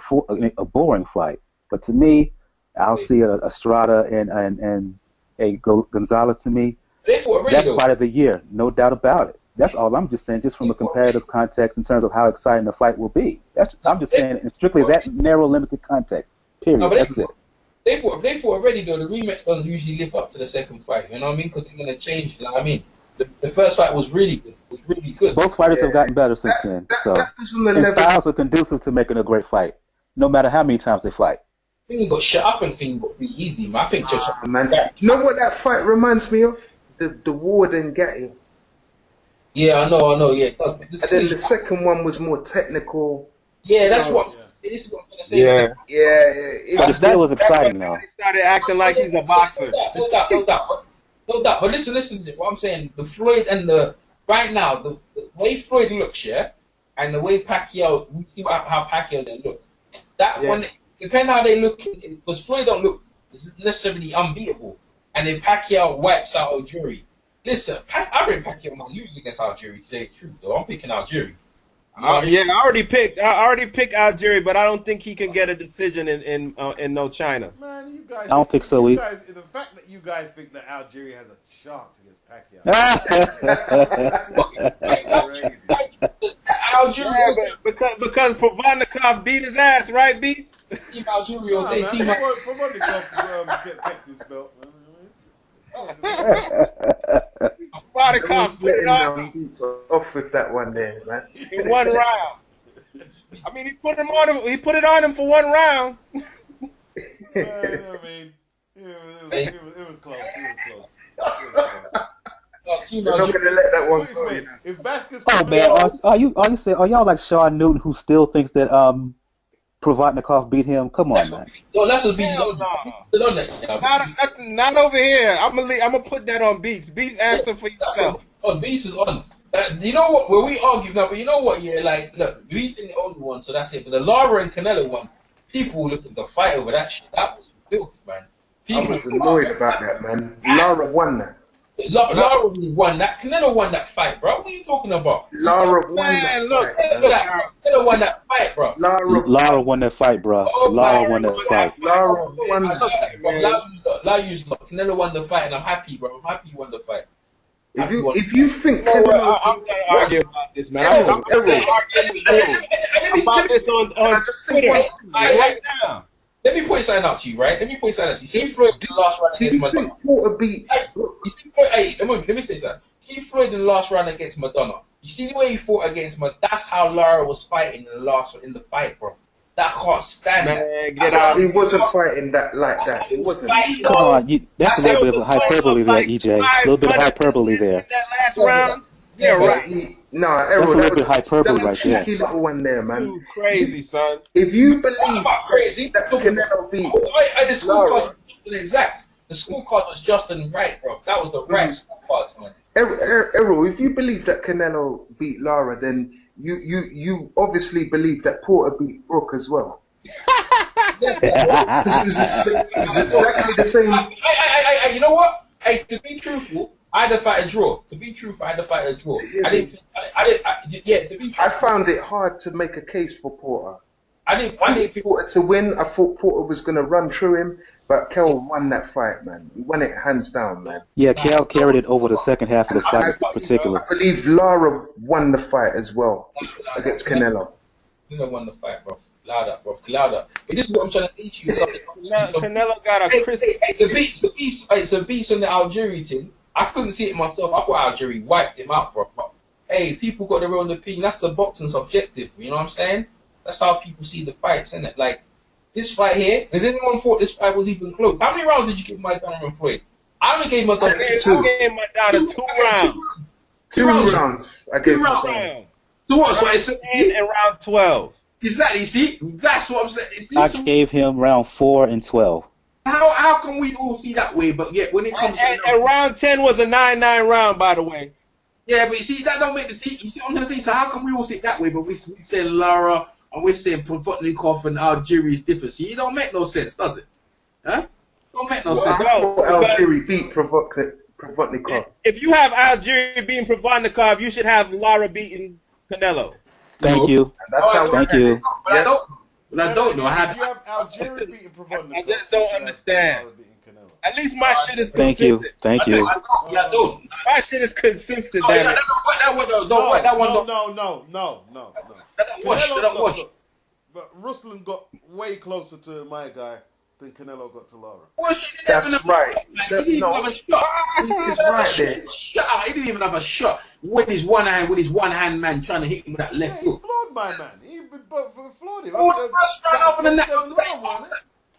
boring fight. But to me, I'll see a Estrada and a Gonzalez to me. That's fight of the year, no doubt about it. That's all I'm just saying, just from a comparative context in terms of how exciting the fight will be. I'm just saying in strictly that narrow, limited context. Period. No, that's it. They fought already, though. The rematch doesn't usually live up to the second fight. You know what I mean? Because they're going to change. You know what I mean? The first fight was really good. Both fighters have gotten better since then. And styles are conducive to making a great fight, no matter how many times they fight. I think he got shut up and think got be easy, man. I think man. You know what that fight reminds me of? The Ward and Gatti. Yeah, I know, yeah. And then the second one was more technical. Yeah, that's what. This is what I'm gonna say. Yeah. But that was exciting, though. He started acting like he's a boxer. No doubt. But listen. What I'm saying, the Floyd and right now, the way Floyd looks, yeah, and the way Pacquiao, we see how Pacquiao they look. When depending how they look, because Floyd don't look necessarily unbeatable, and if Pacquiao wipes out Algieri, listen, I reckon Pacquiao might lose against Algieri. To say the truth, though, I'm picking Algieri. I already picked Algieri, but I don't think he can get a decision in no China. Man, you guys. I don't think so. The fact that you guys think that Algieri has a chance against Pacquiao. That's crazy. Algieri, because Provodnikov beat his ass, right, Beats? Team Algieri all day. Provodnikov kept his belt. Provodnikov put it on off with that one there, man. In one round. I mean, he put it on him for one round. I mean, it was close. We're not gonna let that one go. If Vasquez, are y'all like Sean Newton, who still thinks that Provodnikov beat him? Come on, man. Yo, that's what Beats Not over here. I'm gonna put that on Beats. Beats, answer for yourself. Beats is on. You know what? Where we argue now, but you know what? Yeah, like look, Beats is the only one, so that's it. But the Lara and Canelo one, people were looking to fight over that shit. That was filth, man. I was annoyed about that, man. Lara won that. Lara won that. Canelo won that fight, bro. What are you talking about? Lara won that fight. Canelo won that fight, bro. Lara won that fight, bro. Lara won that fight. Lara won that fight. Canelo won the fight, and I'm happy, bro. I'm happy he won the fight. If you think Canelo, I'm gonna argue about this, man. I'm gonna argue about this on Twitter right now. Let me point something out to you, right? Let me see Floyd in the last round against Madonna. Let me say something. See Floyd in the last round against Madonna. You see the way he fought against Madonna? That's how Lara was fighting in the fight, bro. That can't stand man, get out. He wasn't fighting that like that. He wasn't. Come on, that's a little bit of hyperbole there, EJ. A little bit of hyperbole there. That last round? Yeah, right. That's a little bit hyperbole right there. That's a little one there, man. Too crazy, son. If you believe crazy, that Canelo beat the scorecard was just exact. The scorecard was just and right, bro. That was the right scorecard, man. Errol, if you believe that Canelo beat Lara, then you obviously believe that Porter beat Brook as well. It was exactly the same. You know what? Hey, to be truthful, I had to fight a draw. To be truthful, I had to fight a draw. Yeah, to be truthful, I found it hard to make a case for Porter. I didn't think Porter to win. I thought Porter was going to run through him, but Kel won that fight, man. He won it hands down, man. Yeah, Kel carried it over the second half of the fight in particular. I believe Lara won the fight as well against Canelo. Canelo won the fight, bro. Louder. But this is what I'm trying to say to you. Canelo got a Kris. It's a beast on the Algieri thing. I couldn't see it myself. I thought Algieri wiped him out, bro. But, hey, people got their own opinion. That's the boxing subjective. You know what I'm saying? That's how people see the fights, isn't it? Like, this fight here, has anyone thought this fight was even close? How many rounds did you give Maidana and Floyd? I only gave Maidana 2. I gave Maidana 2 rounds. 2 rounds. I gave Maidana. So what? So it's in round 12. Exactly. See, that's what I'm saying. I gave him round 4 and 12. How can we all see that way? But yet when it comes and round 10 was a 9-9 round, by the way. Yeah, but you see that don't make the see. You see what I'm gonna say? So how can we all see it that way? But we say Lara and we're saying Provodnikov and Algieri is different. See, it don't make no sense, does it? Huh? Don't make no sense. Algieri beat Provodnikov. If you have Algieri beating Provodnikov, you should have Lara beating Canelo. Thank you. Thank you. But I don't know. If you have Algieri beating Provodnikov, I just don't understand. At least my shit is Thank consistent. you. Thank you. I don't. My shit is consistent, No, damn it. Don't work that one. No. Don't wash. But Ruslan got way closer to my guy than Canelo got to Lara. That's right. He didn't even have a shot. He's right there. He didn't even have a shot with his one hand man trying to hit him with that left He hook. floored my man. He floored him. Oh, the first round off in the neck.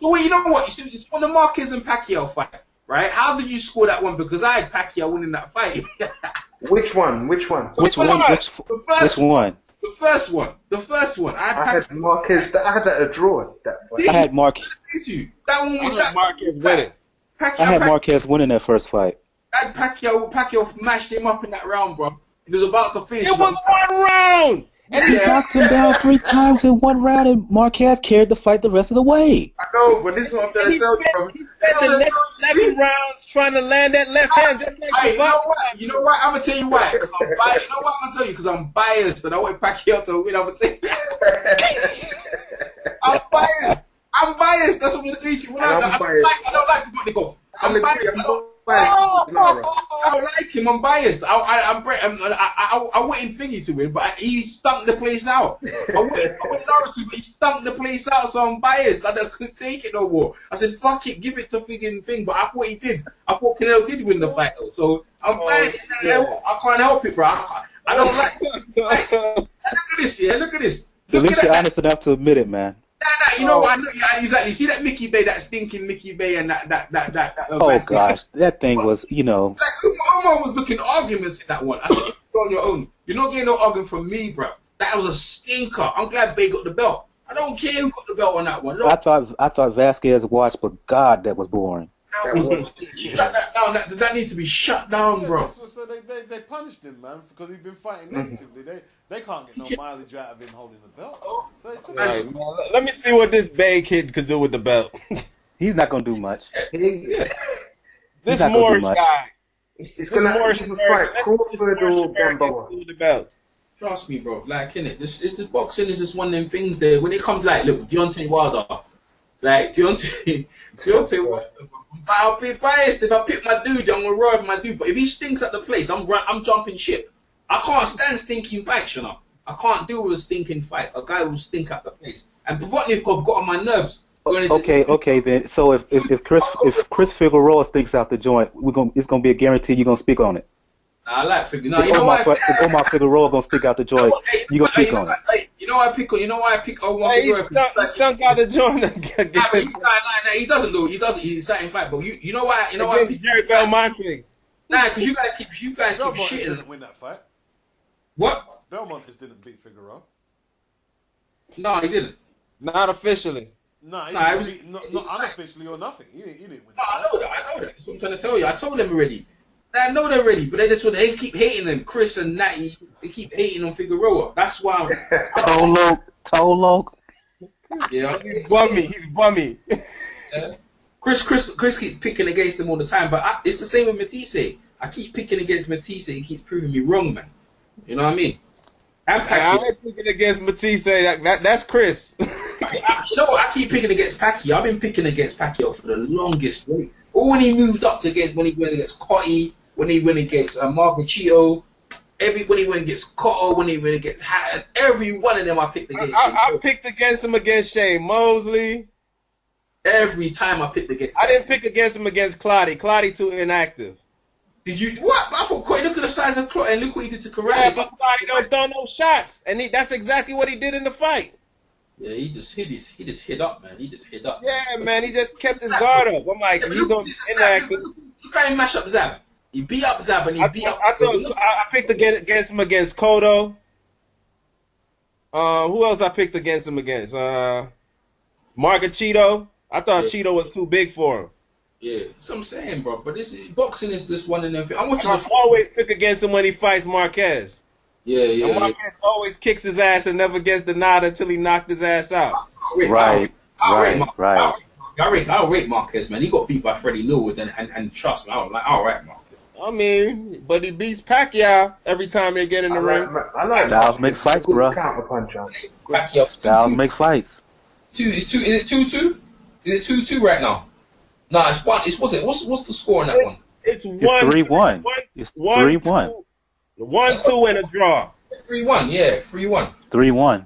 So wait, you know what? You see, it's on the Marquez and Pacquiao fight, right? How did you score that one? Because I had Pacquiao winning that fight. Which one? Which one? The first one. I had Marquez. I had that a draw. That fight. I had Marquez. That one with that Marquez winning. I had Marquez winning that first fight. I had Pacquiao mashed him up in that round, bro. He was about to finish. It was 1 round. And he knocked him down 3 times in 1 round, and Marquez carried the fight the rest of the way. I know, but this is what I'm trying to tell you, bro. He spent the next 11 rounds trying to land that left hand just like you know what? I'm gonna tell you why. Cause I'm biased. You know what I'm gonna tell you? Because I'm biased, and I want Pacquiao to win. I'm gonna tell you. I'm biased. That's what I'm gonna tell you. I don't like Provodnikov. I'm biased. I don't like him. I'm biased. I went in thingy to him, but he stunk the place out. I went Lara to, but he stunk the place out, so I'm biased. I couldn't take it no more. I said, fuck it, give it to friggin' thing. But I thought he did. I thought Canelo did win the fight though. So I'm biased. I can't help it, bro. I don't like it. Look at this, yeah. Look at this. At least you're honest enough to admit it, man. You know what? I know, exactly. See that Mickey Bay, that stinking Mickey Bay, and that. Oh gosh, that thing was, you know. Like Umar was looking arguments in that one. I said, you're on your own. You're not getting no argument from me, bro. That was a stinker. I'm glad Bay got the belt. I don't care who got the belt on that one. Look. I thought Vasquez watched, but God, that was boring. That needs to be shut down, bro. So they punished him, man, because he's been fighting negatively. They can't get no mileage out of him holding the belt. So let me see what this Bay kid could do with the belt. He's not gonna do much. This Moorish guy. He's gonna have to fight Crawford or Gamboa. Trust me, bro. Like, innit? This boxing is just one of them things there. When it comes, like, look, Deontay Wilder. Like, Deontay Wilder. I'll be biased. If I pick my dude, I'm gonna ride my dude. But if he stinks at the place, I'm jumping ship. I can't stand stinking fights, you know. I can't deal with a stinking fight. A guy will stink at the place. And Provodnikov got on my nerves. Okay, then. So if Chris Figueroa stinks out the joint, it's gonna be a guarantee you're gonna speak on it. I like Figueroa. No, you know what? If Omar Figueroa gonna stick out the joint, you gonna speak on it. You know why I pick Omar Figueroa? He stunk out the joint. He doesn't though. He doesn't. He's sat in fight. But you know why? You know why? Jerry Belmonte. Nah, because you guys keep shitting. Didn't win that fight. What? Belmont didn't beat Figueroa. No, he didn't. Not officially. Not unofficially or nothing. He didn't win. No, I know that. That's what I'm trying to tell you. I told them already. I know they're ready, but they keep hating them. Chris and Natty, they keep hating on Figueroa. That's why Tolo. Yeah. He's bummy. Yeah. Chris keeps picking against them all the time, but it's the same with Matisse. I keep picking against Matisse. He keeps proving me wrong, man. You know what I mean? I ain't picking against Matisse. That's Chris. You know what? I keep picking against Pacquiao. I've been picking against Pacquiao for the longest way. Or when he moved up to when he went against Cotty, when he went against Margocito, when he went against Cotto, when he went against Hatton, every one of them I picked against him. I picked against him against Shane Mosley. Every time I picked against him. I didn't pick against him against Clotty. Clotty too inactive. Did you? What? I thought, look at the size of Clotty and look what he did to Corral. Yeah, but Clotty don't throw no shots. And that's exactly what he did in the fight. Yeah, he just hit up, man. He just hit up. Yeah, man, he just kept his guard up. I'm like, he's going to be inactive. You can't mash up Zab. He beat up Zab and he beat up. I picked against him against Cotto. Who else I picked against him against? Margocito. I thought Cheeto was too big for him. Yeah, that's what I'm saying, bro. But boxing is this one and everything. I'm watching. I always pick against him when he fights Marquez. Yeah. And Marquez always kicks his ass and never gets the nod until he knocked his ass out. Right. I'll rate Marquez, man. He got beat by Freddie Norwood, and trust me, I was like, all right, Marquez. I mean, but he beats Pacquiao every time they get in the ring. I like Styles make fights, bro. Pacquiao. Styles make fights. Is it 2-2? Is it 2-2 right now? Nah, it's one. What's the score on that one? It's 3-1. It's 3-1. 1-2 and a draw. 3-1, yeah, 3-1. 3-1.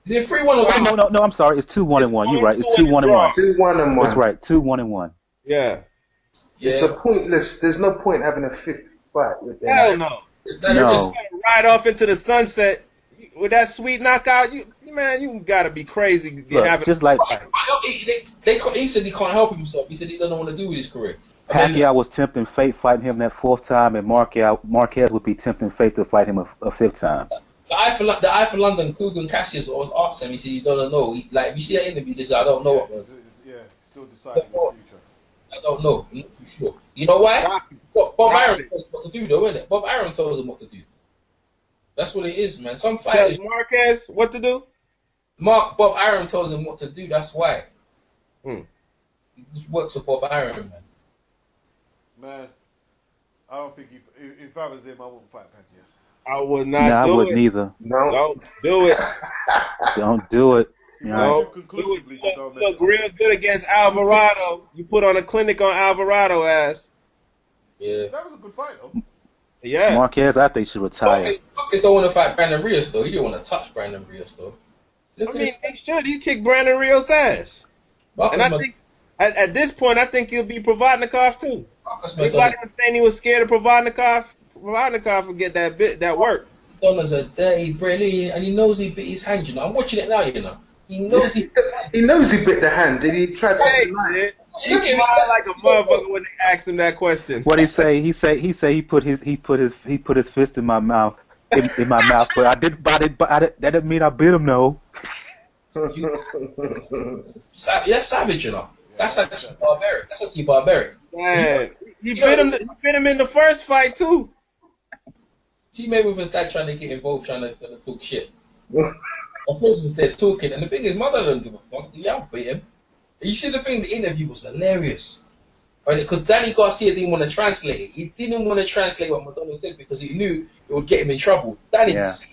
Is it 3-1 or 2-1? No, I'm sorry. It's 2-1 and 1. You're right. It's 2-1 and 1. 2-1 and 1. That's right. 2-1 and 1. Yeah. It's a pointless. There's no point having a fifth fight with them. Hell no. No. Right off into the sunset with that sweet knockout. You gotta be crazy. Look, just like he said he can't help himself. He said he doesn't want to do with his career. Pacquiao was tempting fate fighting him that fourth time, and Marquez would be tempting fate to fight him a fifth time. The eye for London, Kugan Cassius was asked him. He said he doesn't know. If you see that interview, he said I don't know what. Yeah, still deciding his future. I don't know. I'm not too sure. You know why? Bob Arum tells him what to do, though, isn't it? Bob Arum tells him what to do. That's what it is, man. Some fighters. Tells Marquez what to do? Bob Arum tells him what to do. That's why. Hmm. He just works with Bob Arum, man. Man, I don't think if I was him, I wouldn't fight Pacquiao. I would not do it. I wouldn't either. No. Don't do it. Don't do it. You know? Conclusively, Look real good against Alvarado. You put on a clinic on Alvarado ass. Yeah. That was a good fight, though. Yeah. Marquez, I think, should retire. Marquez don't want to fight Brandon Rios, though. He didn't want to touch Brandon Rios, though. I mean, he should. He kicked Brandon Rios' ass. And I think, at this point, I think he'll be Provodnikov, too. Everybody was saying he was scared of Provodnikov. Provodnikov will get that work. Donna's a dirty brilliant, and he knows he bit his hand, you know. I'm watching it now, you know. He knows he bit the hand. Did he try to He smiled like a motherfucker when they asked him that question. What he say? He put his fist in my mouth. In my mouth, but I didn't. That didn't mean I bit him, no. That's savage, you know. That's actually barbaric. That's actually barbaric. Man, he bit him in the first fight too. T Mayweather's dad trying to get involved, trying to talk shit. My folks was there talking, and the thing is, mother don't give a fuck. Yeah, I'll beat him. And you see the thing, the interview was hilarious. Because Danny Garcia didn't want to translate it. He didn't want to translate what Madonna said because he knew it would get him in trouble. Danny is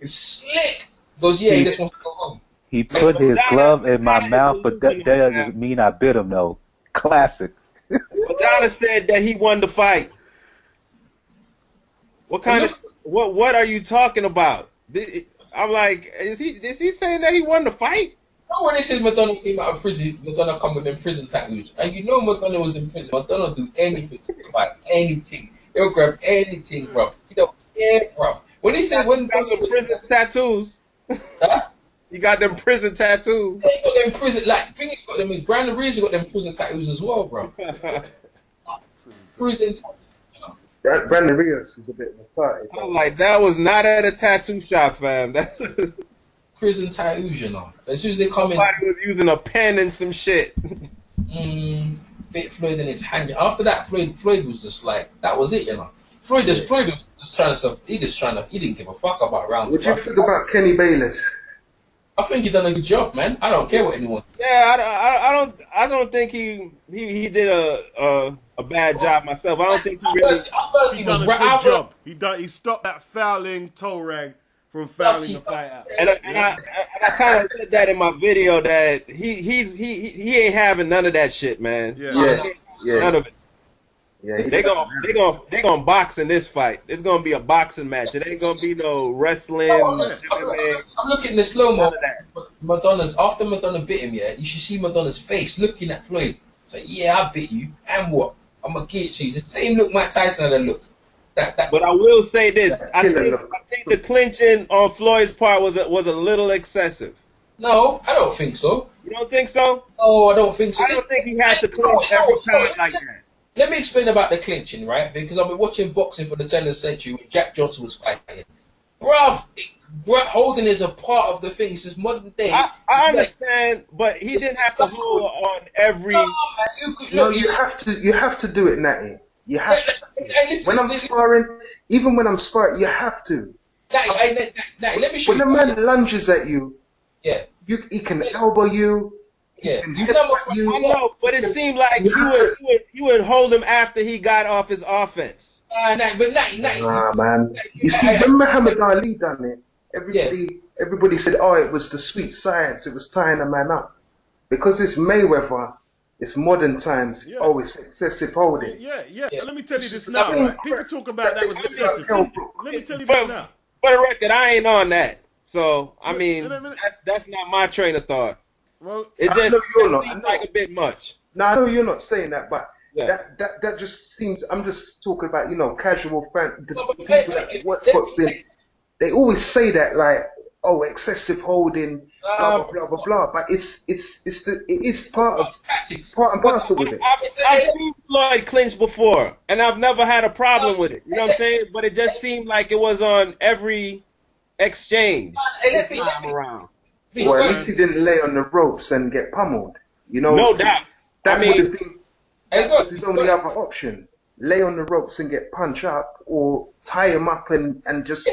slick. He goes, he just wants to go home. He put his glove in my mouth, but that doesn't mean I bit him, though. Classic. Madonna said that he won the fight. What are you talking about? I'm like, is he saying that he won the fight? No, when they said Madonna came out of prison, Madonna come with them prison tattoos. And you know Madonna was in prison. Madonna do anything to fight, anything. He'll grab anything, bro. You know, bro. When he said when some prison tattoos. Huh? You got them prison tattoos. Yeah, he got them prison, like, Phoenix got them, and Brandon Reeves got them prison tattoos as well, bro. Prison tattoos. Brandon Rios is a bit of a tight. I'm like, that was not at a tattoo shop, fam. Prison tattoos, you know. As soon as they come in. Somebody was using a pen and some shit. Bit Floyd in his hand. After that, Floyd was just like, that was it, you know. Floyd was just trying to, he didn't give a fuck about rounds. What do you think about Kenny Bayless? I think he done a good job, man. I don't care what anyone thinks. Yeah, I don't think he did a bad job myself. I don't think he really. He done a good job. He stopped that fouling toe rag from fouling the fight out. And I kind of said that in my video that he ain't having none of that shit, man. Yeah. None of it. Yeah, they gonna box in this fight. It's gonna be a boxing match. It ain't gonna be no wrestling. I'm looking at the slow mo. After Madonna bit him, yeah, you should see Madonna's face looking at Floyd. It's like, yeah, I bit you, and what? I'm gonna get you. It's the same look Mike Tyson had a look. But I will say this: I think the clinching on Floyd's part was a little excessive. No, I don't think so. You don't think so? No, I don't think so. I don't think he has to clinch every time like that. Let me explain about the clinching, right? Because I've been watching boxing for the 10th century when Jack Johnson was fighting. bruv, holding is a part of the thing. It's just modern day. I understand, but he didn't have to hold on every. No, you have to do it, Natty. You have to. When I'm sparring, even when I'm sparring, you have to. Natty, let me show you. When a man lunges at you, yeah, he can elbow you. Yeah, I know, but it seemed like you would hold him after he got off his offense. Nah, man. You see, when Muhammad Ali done it, everybody said, oh, it was the sweet science. It was tying a man up. Because it's Mayweather, it's modern times. Yeah. Oh, it's excessive holding. Yeah. Let me tell you this now. Right? People talk about that was excessive. Let me tell you this now. For the record, I ain't on that. So, I mean, that's not my train of thought. Well, it just seems like a bit much. No, I know you're not saying that, but that just seems. I'm just talking about casual fan. The people that watch boxing, they always say that like, oh, excessive holding, blah blah blah blah. But it is part and parcel with it. I've seen Floyd clinch before, and I've never had a problem with it. You know what I'm saying? But it just seemed like it was on every exchange time around. Well, at least he didn't lay on the ropes and get pummeled. No doubt. That would have been his only other option. Lay on the ropes and get punched up, or tie him up and just,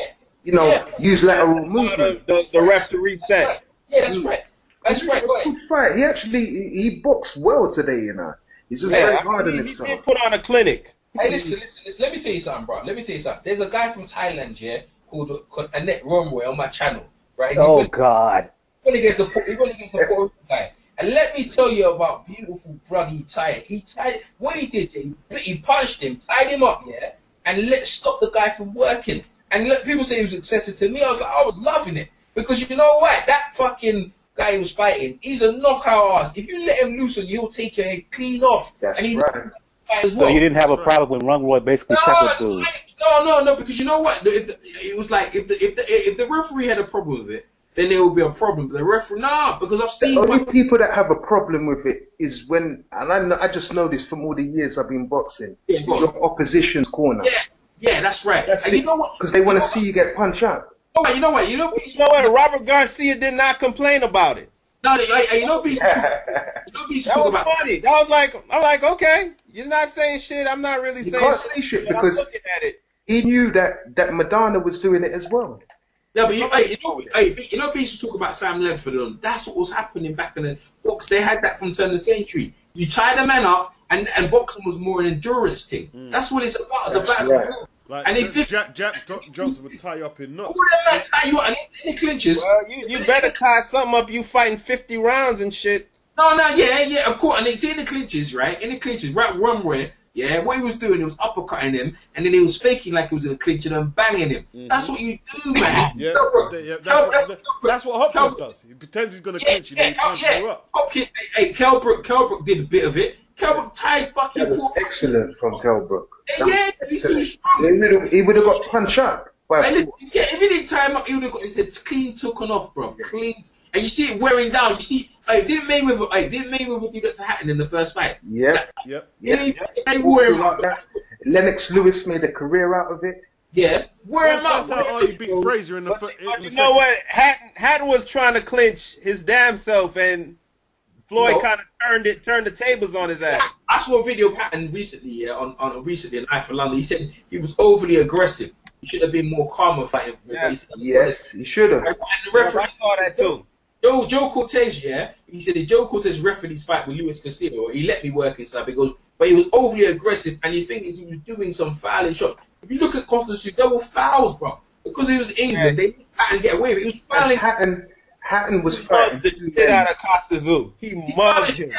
use lateral movement. The ref to reset. Yeah, that's right. That's right. Good fight. He boxed well today, He's just very hard on himself. He did put on a clinic. Hey, listen. Let me tell you something, bro. There's a guy from Thailand, called Annette Romway on my channel, right? Oh, God. He went against the Puerto Rican guy. And let me tell you about beautiful brother he tied. What he did, he punched him, tied him up, and stop the guy from working. And people say he was excessive to me. I was loving it. Because you know what? That fucking guy he was fighting, he's a knockout ass. If you let him loose on you, he'll take your head clean off. That's right. So you didn't have a problem when Rungroy basically tackled dude? No, because you know what? It was like, if the referee had a problem with it, then there will be a problem. But the referee, because I've seen... The only people that have a problem with it is when, and I just know this from all the years I've been boxing, it's your opposition's corner. Yeah, that's right. And you know what? Because they want to see you get punched up. You know what? Robert Garcia did not complain about it. No, you know Beast. That was funny. I'm like, okay, you're not saying shit. I'm not really saying shit. You can't say shit because he knew that Maidana was doing it as well. Yeah, but you know, Beast was talking about Sam Ledford. That's what was happening back in the box. They had that from turn of the century. You tie the man up, and boxing was more an endurance thing. That's what it's about. It's about Like, and if Jack Johnson would tie you up in knots. Tie you up and in the clinches. Well, you better tie something up. You fighting 50 rounds and shit. Yeah, of course. And it's in the clinches, right? In the clinches, right one way. Yeah, what he was doing, he was uppercutting him, and then he was faking like he was in a clinch and then banging him. That's what you do, man. That's what Hopkins does. He pretends he's going to clinch you, then he punches you up. Kell Brook did a bit of it. Kell Brook tied fucking... That was excellent from Kell Brook. He's too strong. He would have got punched up. If he didn't tie him up, he would have got... He said, clean taken off, bro. Clean... And you see it wearing down. You see, didn't Mayweather do that to Hatton in the first fight? Yep. They wore him out. Lennox Lewis made a career out of it. Yeah, wear him out. That's how you beat Frazier in the first. But you know what? Hatton was trying to clinch his damn self, and Floyd kind of turned the tables on his ass. I saw a video of Hatton recently, recently in Eye for London. He said he was overly aggressive. He should have been more calmer fighting. Yes, he should have. And the referee, I saw that too. Joe Cortez, he said that Joe Cortez refereed his fight with Luis Castillo. He let me work inside because, but he was overly aggressive, and the thing is, he was doing some fouling shots. If you look at Costa, there were fouls, bro, because he was England. They didn't get away with it. He was fouling. Hatton was fighting. The shit out of Costa. He mugged him.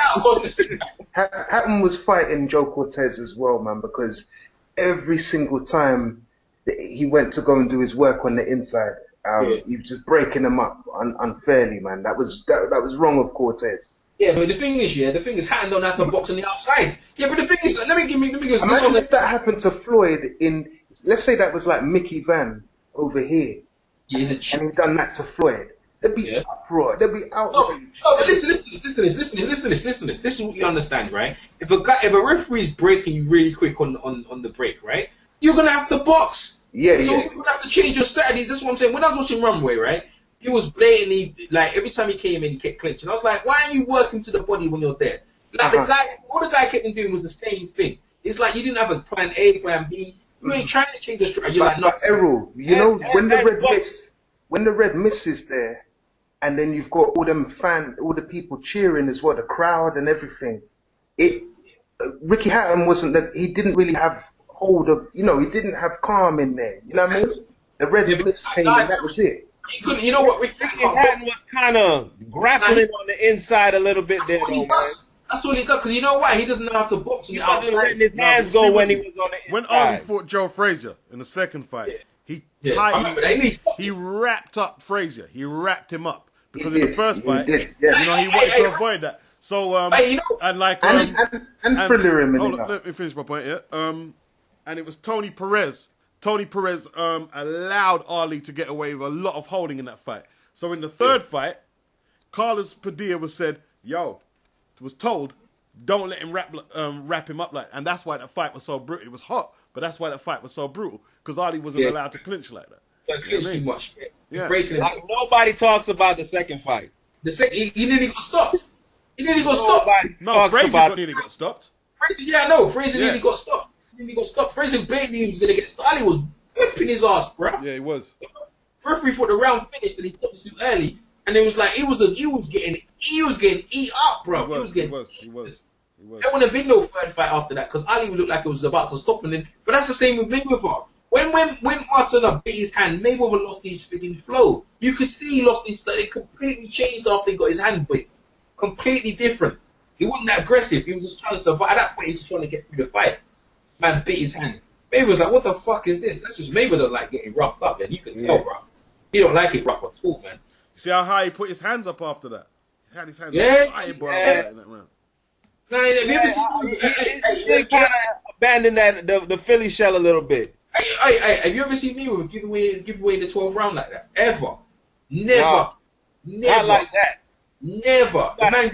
Hatton was fighting Joe Cortez as well, man, because every single time he went to go and do his work on the inside, he was just breaking them up unfairly, man. That was wrong of Cortez. Yeah, but the thing is, Hatton don't have to box on the outside. Yeah, but the thing is, let me go. Imagine if that happened to Floyd let's say that was like Mickey Van over here, and he done that to Floyd. There'd be uproar. There'd be outrage. No, but listen to this. This is what you understand, right? If a referee is breaking you really quick on the break, right? You're gonna have to box. Yeah, so you would have to change your strategy. That's what I'm saying. When I was watching Runway, right, he was blatantly, like, every time he came in, he kept clinching. I was like, why are you working to the body when you're there? Like, all the guy kept doing was the same thing. It's like you didn't have a plan A, plan B. You ain't trying to change the strategy. You're like, no. Errol, you know, when the red misses there, and then you've got all the people cheering as well, the crowd and everything. Ricky Hatton he didn't really have hold of, he didn't have calm in there. You know what I mean? The red miss came and that was it. He couldn't, you know what? Ricky Hatton was kind of grappling on the inside a little bit there. That's all he does, because you know why? He doesn't know how to box on the outside. Letting his hands go when he was on the inside. When Ali fought Joe Frazier in the second fight, he wrapped up Frazier. He wrapped him up. Because in the first fight, he wanted to avoid that. So, and thriller him. Let me finish my point here. And it was Tony Perez. Tony Perez allowed Ali to get away with a lot of holding in that fight. So in the third fight, Carlos Padilla was told, don't let him wrap him up like that. And that's why that fight was so brutal. It was hot, but that's why that fight was so brutal. Because Ali wasn't allowed to clinch like that. Clinch too much. Yeah. Like, nobody talks about the second fight. He nearly got stopped. No, Frazier nearly got stopped. Frazier nearly got stopped. Frazier blatantly was going to get stopped. Ali was whipping his ass, bro. Yeah, he was. Referee thought the round finished and he stopped too early. And it was like, he was getting eat up, bro. He was. There wouldn't have been no third fight after that because Ali looked like it was about to stop. But that's the same with Mayweather. When Turna bit his hand, Mayweather lost his freaking flow. You could see he lost his. It completely changed after he got his hand bit. Completely different. He wasn't that aggressive. He was just trying to survive. At that point, he was just trying to get through the fight. Man bit his hand. Mayweather was like, "What the fuck is this?" That's just Mayweather like getting roughed up, and you can tell, bro. He don't like it rough at all, man. See how high he put his hands up after that? He had his hands up high, bro. In that round. Have you ever seen? They kind of abandoned the Philly shell a little bit. Have you ever seen Mayweather give away in the 12th round like that? Ever? Never. Not like that. Never. The man,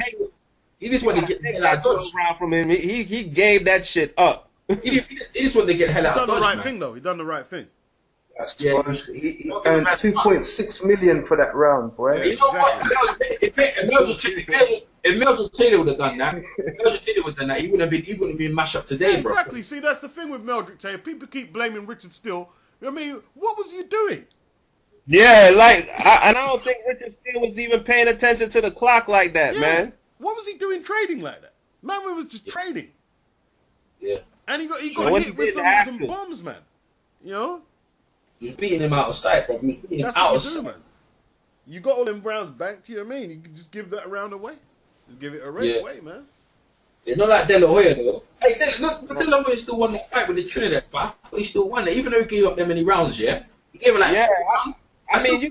he just wanted to get the hell out of Dodge. Round from him. He gave that shit up. He just wanted to get the hell out of Dodge. He done the right thing, though. He done the right thing. He earned $2.6 million for that round, boy. Yeah, you know what? If Mildred Taylor would have done that, he wouldn't have been mashed up today, bro. Exactly. See, that's the thing with Mildred Taylor. People keep blaming Richard Steele. I mean, what was you doing? Yeah, I don't think Richard Steele was even paying attention to the clock like that, man. What was he doing trading like that? Man was just trading. Yeah. And he got hit with some bombs, man. You know? You're beating him out of sight, bro. That's what you do, man. You got all them rounds banked, you know what I mean? You can just give that round away. Just give it away, man. Yeah, not like De La Hoya, though. Hey, De La Hoya still won that fight with the Trinidad, but I thought he still won it, even though he gave up that many rounds, yeah? He gave it like 4 rounds. I mean, you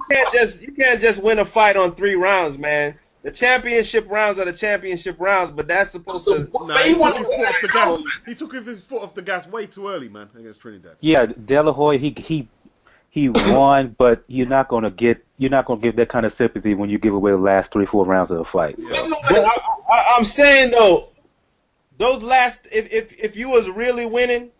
can't just win a fight on 3 rounds, man. The championship rounds are the championship rounds, but that's supposed to... Nah, he took his foot off the gas. He took his foot off the gas way too early, man, against Trinidad. Yeah, De La Hoya, he won, but you're not gonna get that kind of sympathy when you give away the last 3-4 rounds of the fight. So. But I'm saying though, those last, if you was really winning,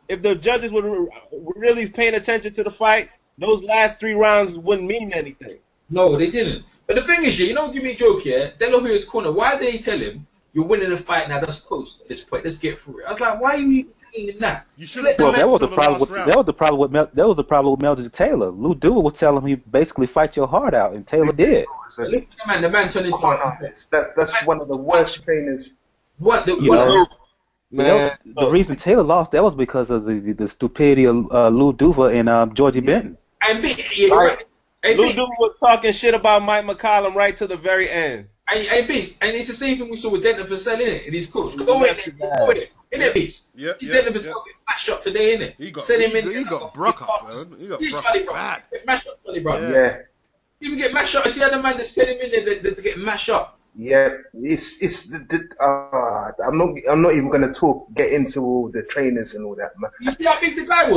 if the judges were really paying attention to the fight, those last 3 rounds wouldn't mean anything. No, they didn't. But the thing is, you know, give me a joke here. De La Hoya's corner. Why did they tell him you're winning the fight now? That's close at this point. Let's get through it. I was like, why are you even telling him that? You should. Well, that was the problem with Mildred Taylor. Lou Dewar was telling him he basically fight your heart out, and Taylor did. Look at the man turned into that's one of the worst trainers. The reason Taylor lost, that was because of the stupidity of Lou Dewar and Georgie Benton. And Lou Dewar was talking shit about Mike McCollum right to the very end. And it's the same thing we saw with Denton Vassell, innit? And his coach. Go in there. Innit, Beast? Yeah. Denton Vassell got mashed up today, innit? He got Brock up, man. He got Brock bad. Mashed up, Charlie, bro. Yeah. You even get mashed up. I see other man that's telling him in there to get mashed up. Yeah, I'm not even gonna get into all the trainers and all that, man. You see how big the guy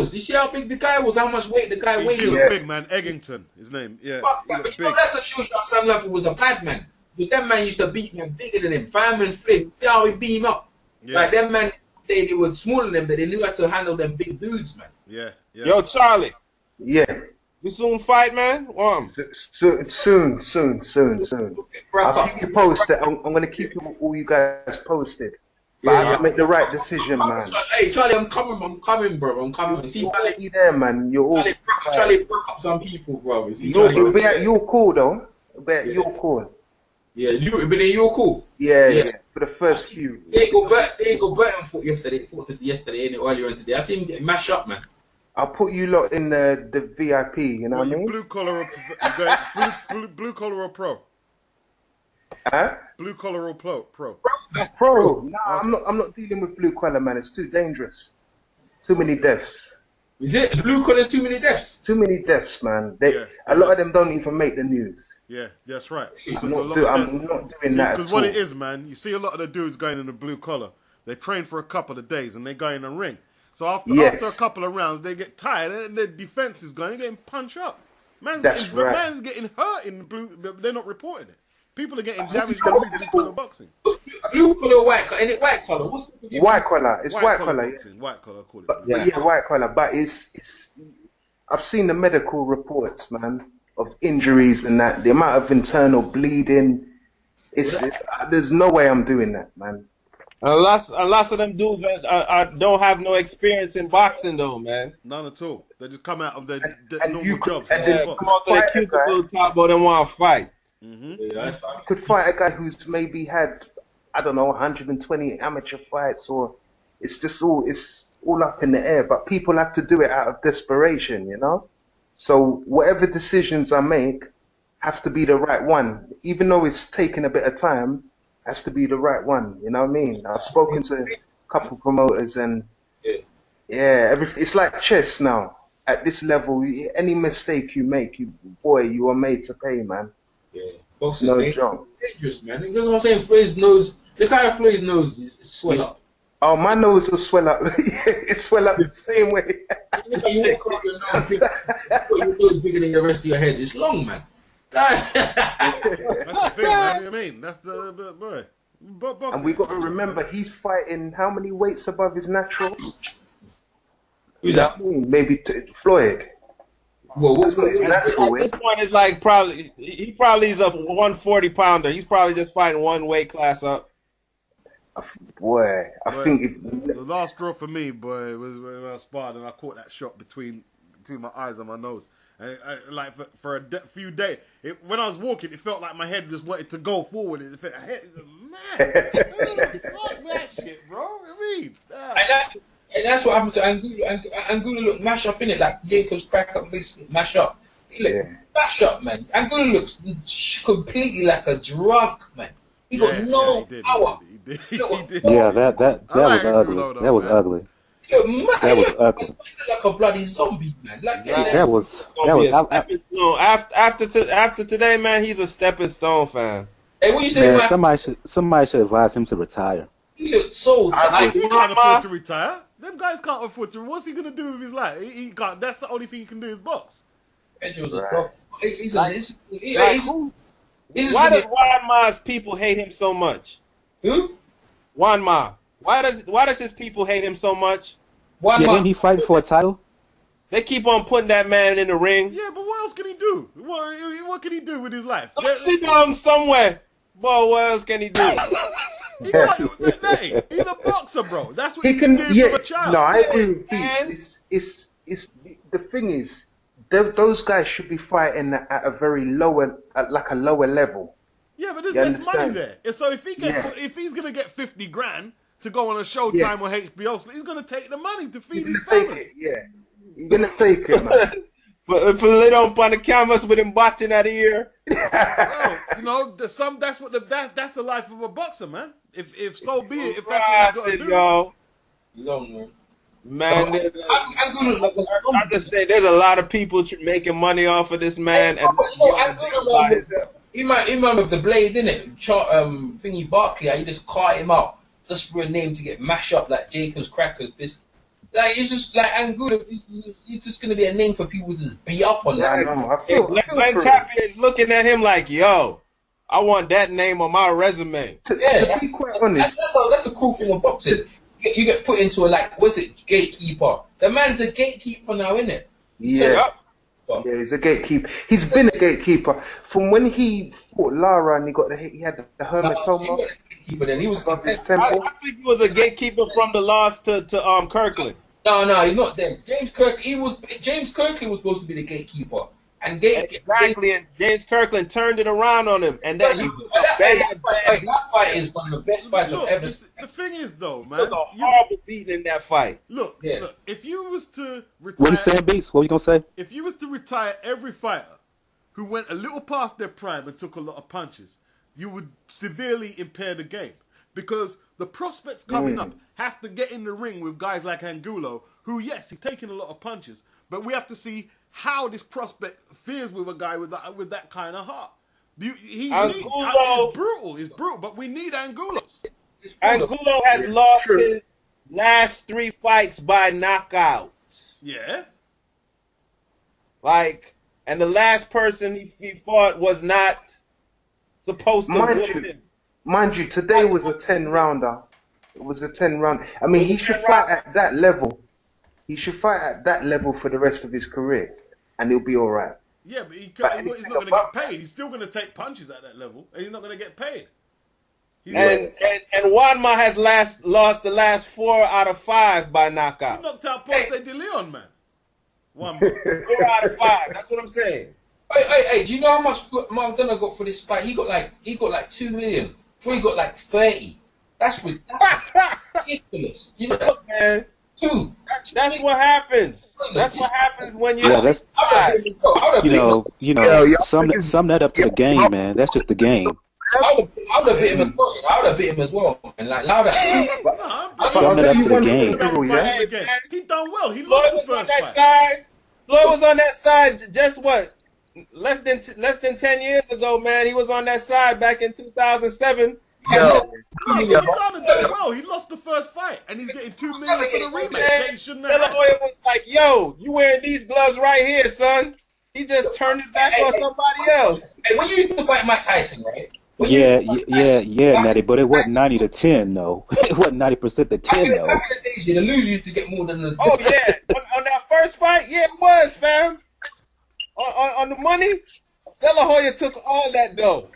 was? How much weight the guy weighed? He was big, man. Eggington, his name. Yeah. But you know, that's the shows you Sam Leffel was a bad man. Because that man used to beat men bigger than him. Fireman Flynn, see how he beat him up. Yeah. Like that man, they were smaller than him, but they knew how to handle them big dudes, man. Yeah. Yeah. Yo, Charlie. Yeah. You soon fight, man? Soon. I'll keep you posted. I'm gonna keep all you guys posted. But I have to make the right decision, man. Hey, Charlie, I'm coming, bro. I'm coming. See, Charlie, you there, man. You're all. Charlie broke up some people, bro. See, you're cool, though. You're cool. Yeah, but then you're cool. Yeah. For the first few. They go Burton fought yesterday. Earlier on today. I seen him get mashed up, man. I'll put you lot in the VIP. You know what I mean? Blue collar or pro? Huh? Blue collar or pro? Pro. Nah, okay. I'm not dealing with blue collar, man. It's too dangerous. Too many deaths. Is it blue collar's too many deaths? Too many deaths, man. A lot of them don't even make the news. Yeah, that's right. I'm not doing that. Because what it is, man, you see a lot of the dudes going in the blue collar. They train for a couple of days and they go in the ring. So after a couple of rounds, they get tired and their defense is going. They're getting punched up. Man's getting hurt in the blue. They're not reporting it. People are getting damaged in blue collar boxing. Blue collar or white collar? Any white collar? What's the difference? White collar. It's white collar. Boxing. White collar, call it. Yeah, white collar. But it's. I've seen the medical reports, man, of injuries and that. The amount of internal bleeding. There's no way I'm doing that, man. Unless of them dudes don't have no experience in boxing, though, man. None at all. They just come out of their normal jobs. And then come out to the cubicle top, but they want to fight. Mm-hmm. Yeah, you could fight a guy who's maybe had, I don't know, 120 amateur fights, or it's all up in the air. But people have to do it out of desperation, you know. So whatever decisions I make have to be the right one, even though it's taking a bit of time. Has to be the right one, you know what I mean? I've spoken to a couple promoters and it's like chess now. At this level, any mistake you make, you are made to pay, man. Yeah, no joke. Dangerous, man. That's what I'm saying. Floyd's nose, the kind of Floyd's nose is swell up. Oh, my nose will swell up. It swell up the same way. You walk up, your nose bigger than the rest of your head. It's long, man. That's the thing, man. I mean, that's the boy. And we got to remember, he's fighting how many weights above his natural? Who's that? Maybe Floyd. Well, what's his natural weight? At this point, it's like he probably is a 140 pounder. He's probably just fighting one weight class up. I think the last straw for me, boy, was when I sparred and I caught that shot between my eyes and my nose. And like for a few days, when I was walking, it felt like my head just wanted to go forward. It felt, man, fuck that shit, bro. I mean, and that's what happened to Angulo. Angulo looked mash up in it, like Jacobs crack up, mash up. He looked mash up, man. Angulo looks completely like a drug, man. He got no power. He did. Yeah, that was ugly. That was ugly. That was ugly. Like a bloody zombie, man. Like, that was after today, man. He's a stepping stone fan. Hey, what you saying, man? Somebody should advise him to retire. He looks so tired. He can't afford to retire. Them guys can't afford to. What's he gonna do with his life? He can't. That's the only thing he can do is box. Why does Juan Ma's people hate him so much? Who? Juan Ma. Why does his people hate him so much? Didn't he fight for a title? They keep on putting that man in the ring. Yeah, but what else can he do? What can he do with his life? Sit down somewhere. Boy, what else can he do? He's a boxer, bro. That's what he can do from a child. No, I agree with you. The thing is, those guys should be fighting at a very lower level. Yeah, but there's less money there. So if he's gonna get 50 grand to go on a Showtime or HBO, he's gonna take the money to feed his family. You're gonna take it, man. But if they don't on the canvas with him batting at the ear. Well, you know, that's the life of a boxer, man. If so be it, if that's what he's got to do. You don't know. Man, I just say there's a lot of people making money off of this man. He might have the blade, innit? Thingy Barkley, he just caught him out just for a name to get mashed up like Jacobs Crackers. Like, it's just like Angulo. He's just gonna be a name for people to just beat up on. Glenn Tapia is looking at him like, yo, I want that name on my resume. To be quite honest, that's the cool thing of boxing. You get put into a, like, what's it, gatekeeper. The man's a gatekeeper now, isn't it? Yeah. Yeah, he's a gatekeeper. He's been a gatekeeper from when he fought Lara and he had the hematoma. He was I think he was a gatekeeper from the loss to Kirkland. No, he's not then. James Kirkland was supposed to be the gatekeeper. And and James Kirkland turned it around on him, and then that fight is one of the best fights I've ever seen. The thing is, though, man, it was a horrible beating in that fight. Look, if you was to retire, what you saying, Beast? What were you gonna say? If you was to retire every fighter who went a little past their prime and took a lot of punches, you would severely impair the game, because the prospects coming up have to get in the ring with guys like Angulo, who, yes, he's taking a lot of punches, but we have to see how this prospect fares with a guy with that kind of heart. It's brutal. It's brutal, but we need Angulos. Angulo has lost his last 3 fights by knockouts. Yeah. And the last person he fought was not supposed to win. Mind you, today was a 10-rounder. It was a 10-round. I mean, he should fight at that level. He should fight at that level for the rest of his career, and he'll be all right. Yeah, but he's not going to get paid. He's still going to take punches at that level, and he's not going to get paid. And Juanma has lost the last 4 out of 5 by knockout. He knocked out Ponce de Leon, man. 4 out of 5. That's what I'm saying. Hey, do you know how much Maidana got for this fight? He got like 2 million. Floyd got like 30. That's ridiculous. You know, look, man. 2. That's what happens. That's what happens when you. Yeah, that's sum that up to the game, man. That's just the game. I would have beat him as well. I would have beat him as well. And like Lauda. Sum that up to the game. He done well. He lost the first fight. Floyd was on that side just what? Less than 10 years ago, man. He was on that side back in 2007. He done well. He lost the first fight, and he's getting $2 million for the rematch. That he shouldn't have. De La Hoya was like, "Yo, you wearing these gloves right here, son." He just turned it back on somebody else. Hey, when you used to fight Mike Tyson, right? Yeah, Natty, but it wasn't 90-10, though. It wasn't 90% to 10, though. Back in the days, the loser used to get more than the. Oh yeah, on that first fight, yeah, it was, fam. On the money, De La Hoya took all that dough.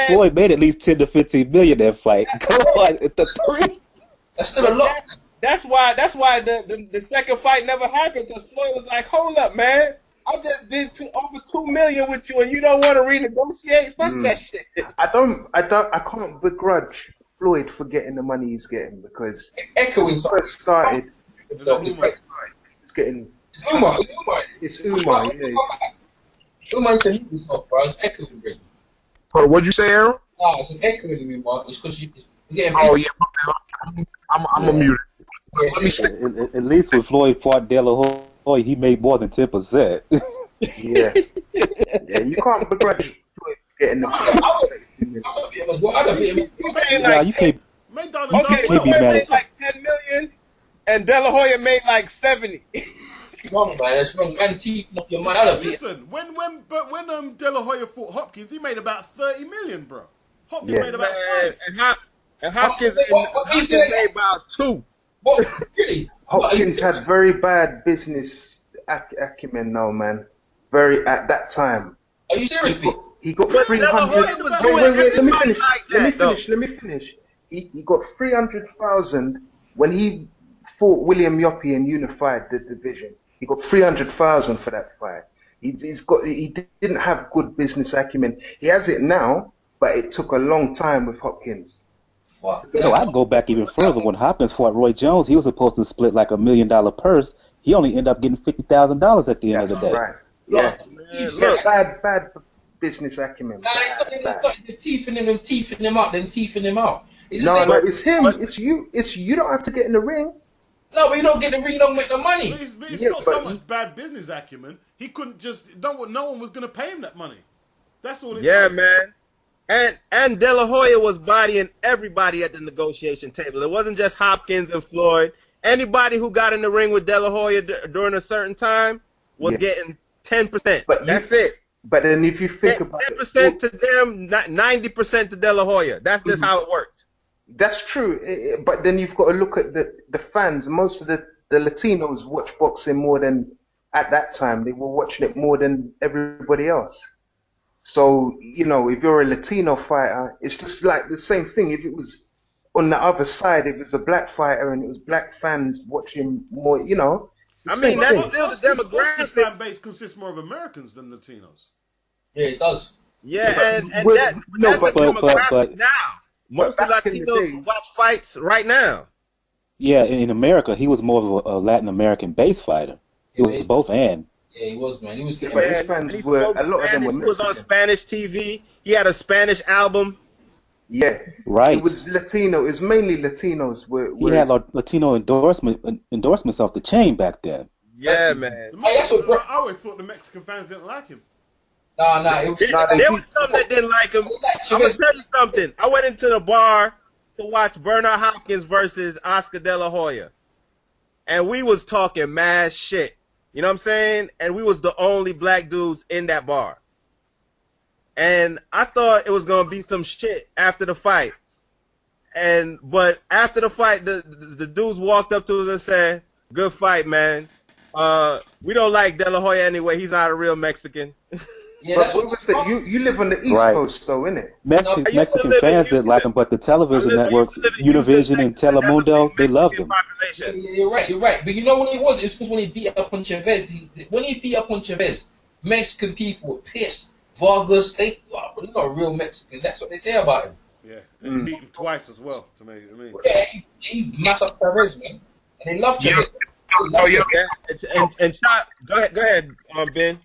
Floyd made at least 10 to 15 million that fight. Come on, that's 3. That's still a lot. That's why the second fight never happened, because Floyd was like, "Hold up, man. I just did over $2 million with you, and you don't want to renegotiate? Fuck that shit." I can't begrudge Floyd for getting the money he's getting, because echoing first started. He's getting. It's Umar. It's Umar. Yeah. Umar to himself, bro. It's echoing, really. Oh, what'd you say, Errol? No, it's echoing to me, Mark. It's because you're getting. Oh yeah, I'm a mute. Let me say. At least when Floyd fought De La Hoya, he made more than 10%. Yeah, you can't begrudge Floyd getting the. I'll beat him as well. I'll beat him. You can't. Floyd made like 10 million, and De La Hoya made like 70. Come on, man, that's wrong. Man, teeth off your mind. Listen, when De La Hoya fought Hopkins, he made about 30 million, bro. Hopkins made about 5. And Hopkins made about 2. What? Really? Hopkins had very bad business acumen now, man. At that time. Are you serious, Pete? He got 300. Wait, let me finish. He got 300,000 when he fought William Yoppie and unified the division. He got 300,000 for that fight. He didn't have good business acumen. He has it now, but it took a long time with Hopkins. I'd go back even further. When Hopkins fought Roy Jones, he was supposed to split like $1 million purse. He only ended up getting $50,000 at the end of the day. Right. Yeah. He's got bad business acumen. Nah, they're teething him up, then teething him out. No, it's him. It's you. It's you. Don't have to get in the ring. No, but you don't get the ring, you don't make the money. He's got so much bad business acumen. He couldn't just. No one was gonna pay him that money. That's all. Yeah, man. And De La Hoya was bodying everybody at the negotiation table. It wasn't just Hopkins and Floyd. Anybody who got in the ring with De La Hoya during a certain time was getting 10%. But that's it. But then if you think about 10% to them, 90% to De La Hoya. That's just how it worked. That's true, but then you've got to look at the fans. Most of the Latinos watch boxing more than, at that time, they were watching it more than everybody else. So, you know, if you're a Latino fighter, it's just like the same thing. If it was on the other side, if it was a black fighter and it was black fans watching more, you know. I mean, that's still the demographic. Oscar's fan base consists more of Americans than Latinos. Yeah, it does. Yeah, and that's the demographic now. Most of Latinos watch fights right now. Yeah, in America, he was more of a Latin American base fighter. He was both and. Yeah, he was, man. He was getting. But his fans were, a lot of them were Mexican. He was on Spanish TV. He had a Spanish album. Yeah, right. It was Latino. It was mainly Latinos. He had Latino endorsements off the chain back then. Yeah, man. I always thought the Mexican fans didn't like him. Nah. There was some that didn't like him. I'm gonna tell you something. I went into the bar to watch Bernard Hopkins versus Oscar De La Hoya, and we was talking mad shit. You know what I'm saying? And we was the only black dudes in that bar. And I thought it was gonna be some shit after the fight. But after the fight, the dudes walked up to us and said, "Good fight, man. We don't like De La Hoya anyway. He's not a real Mexican." Yeah, but what was that? You live on the East Coast, though, innit? Mexican fans didn't like him, but the television networks, Univision and Telemundo, they loved him. Yeah, you're right. But you know what it was? It's because when he beat up on Chavez, Mexican people were pissed. Vargas, they're not real Mexican. That's what they say about him. Yeah, and he beat him twice as well, to me. Yeah, he massed up Chavez, man. And they loved Chavez. And go ahead, Ben.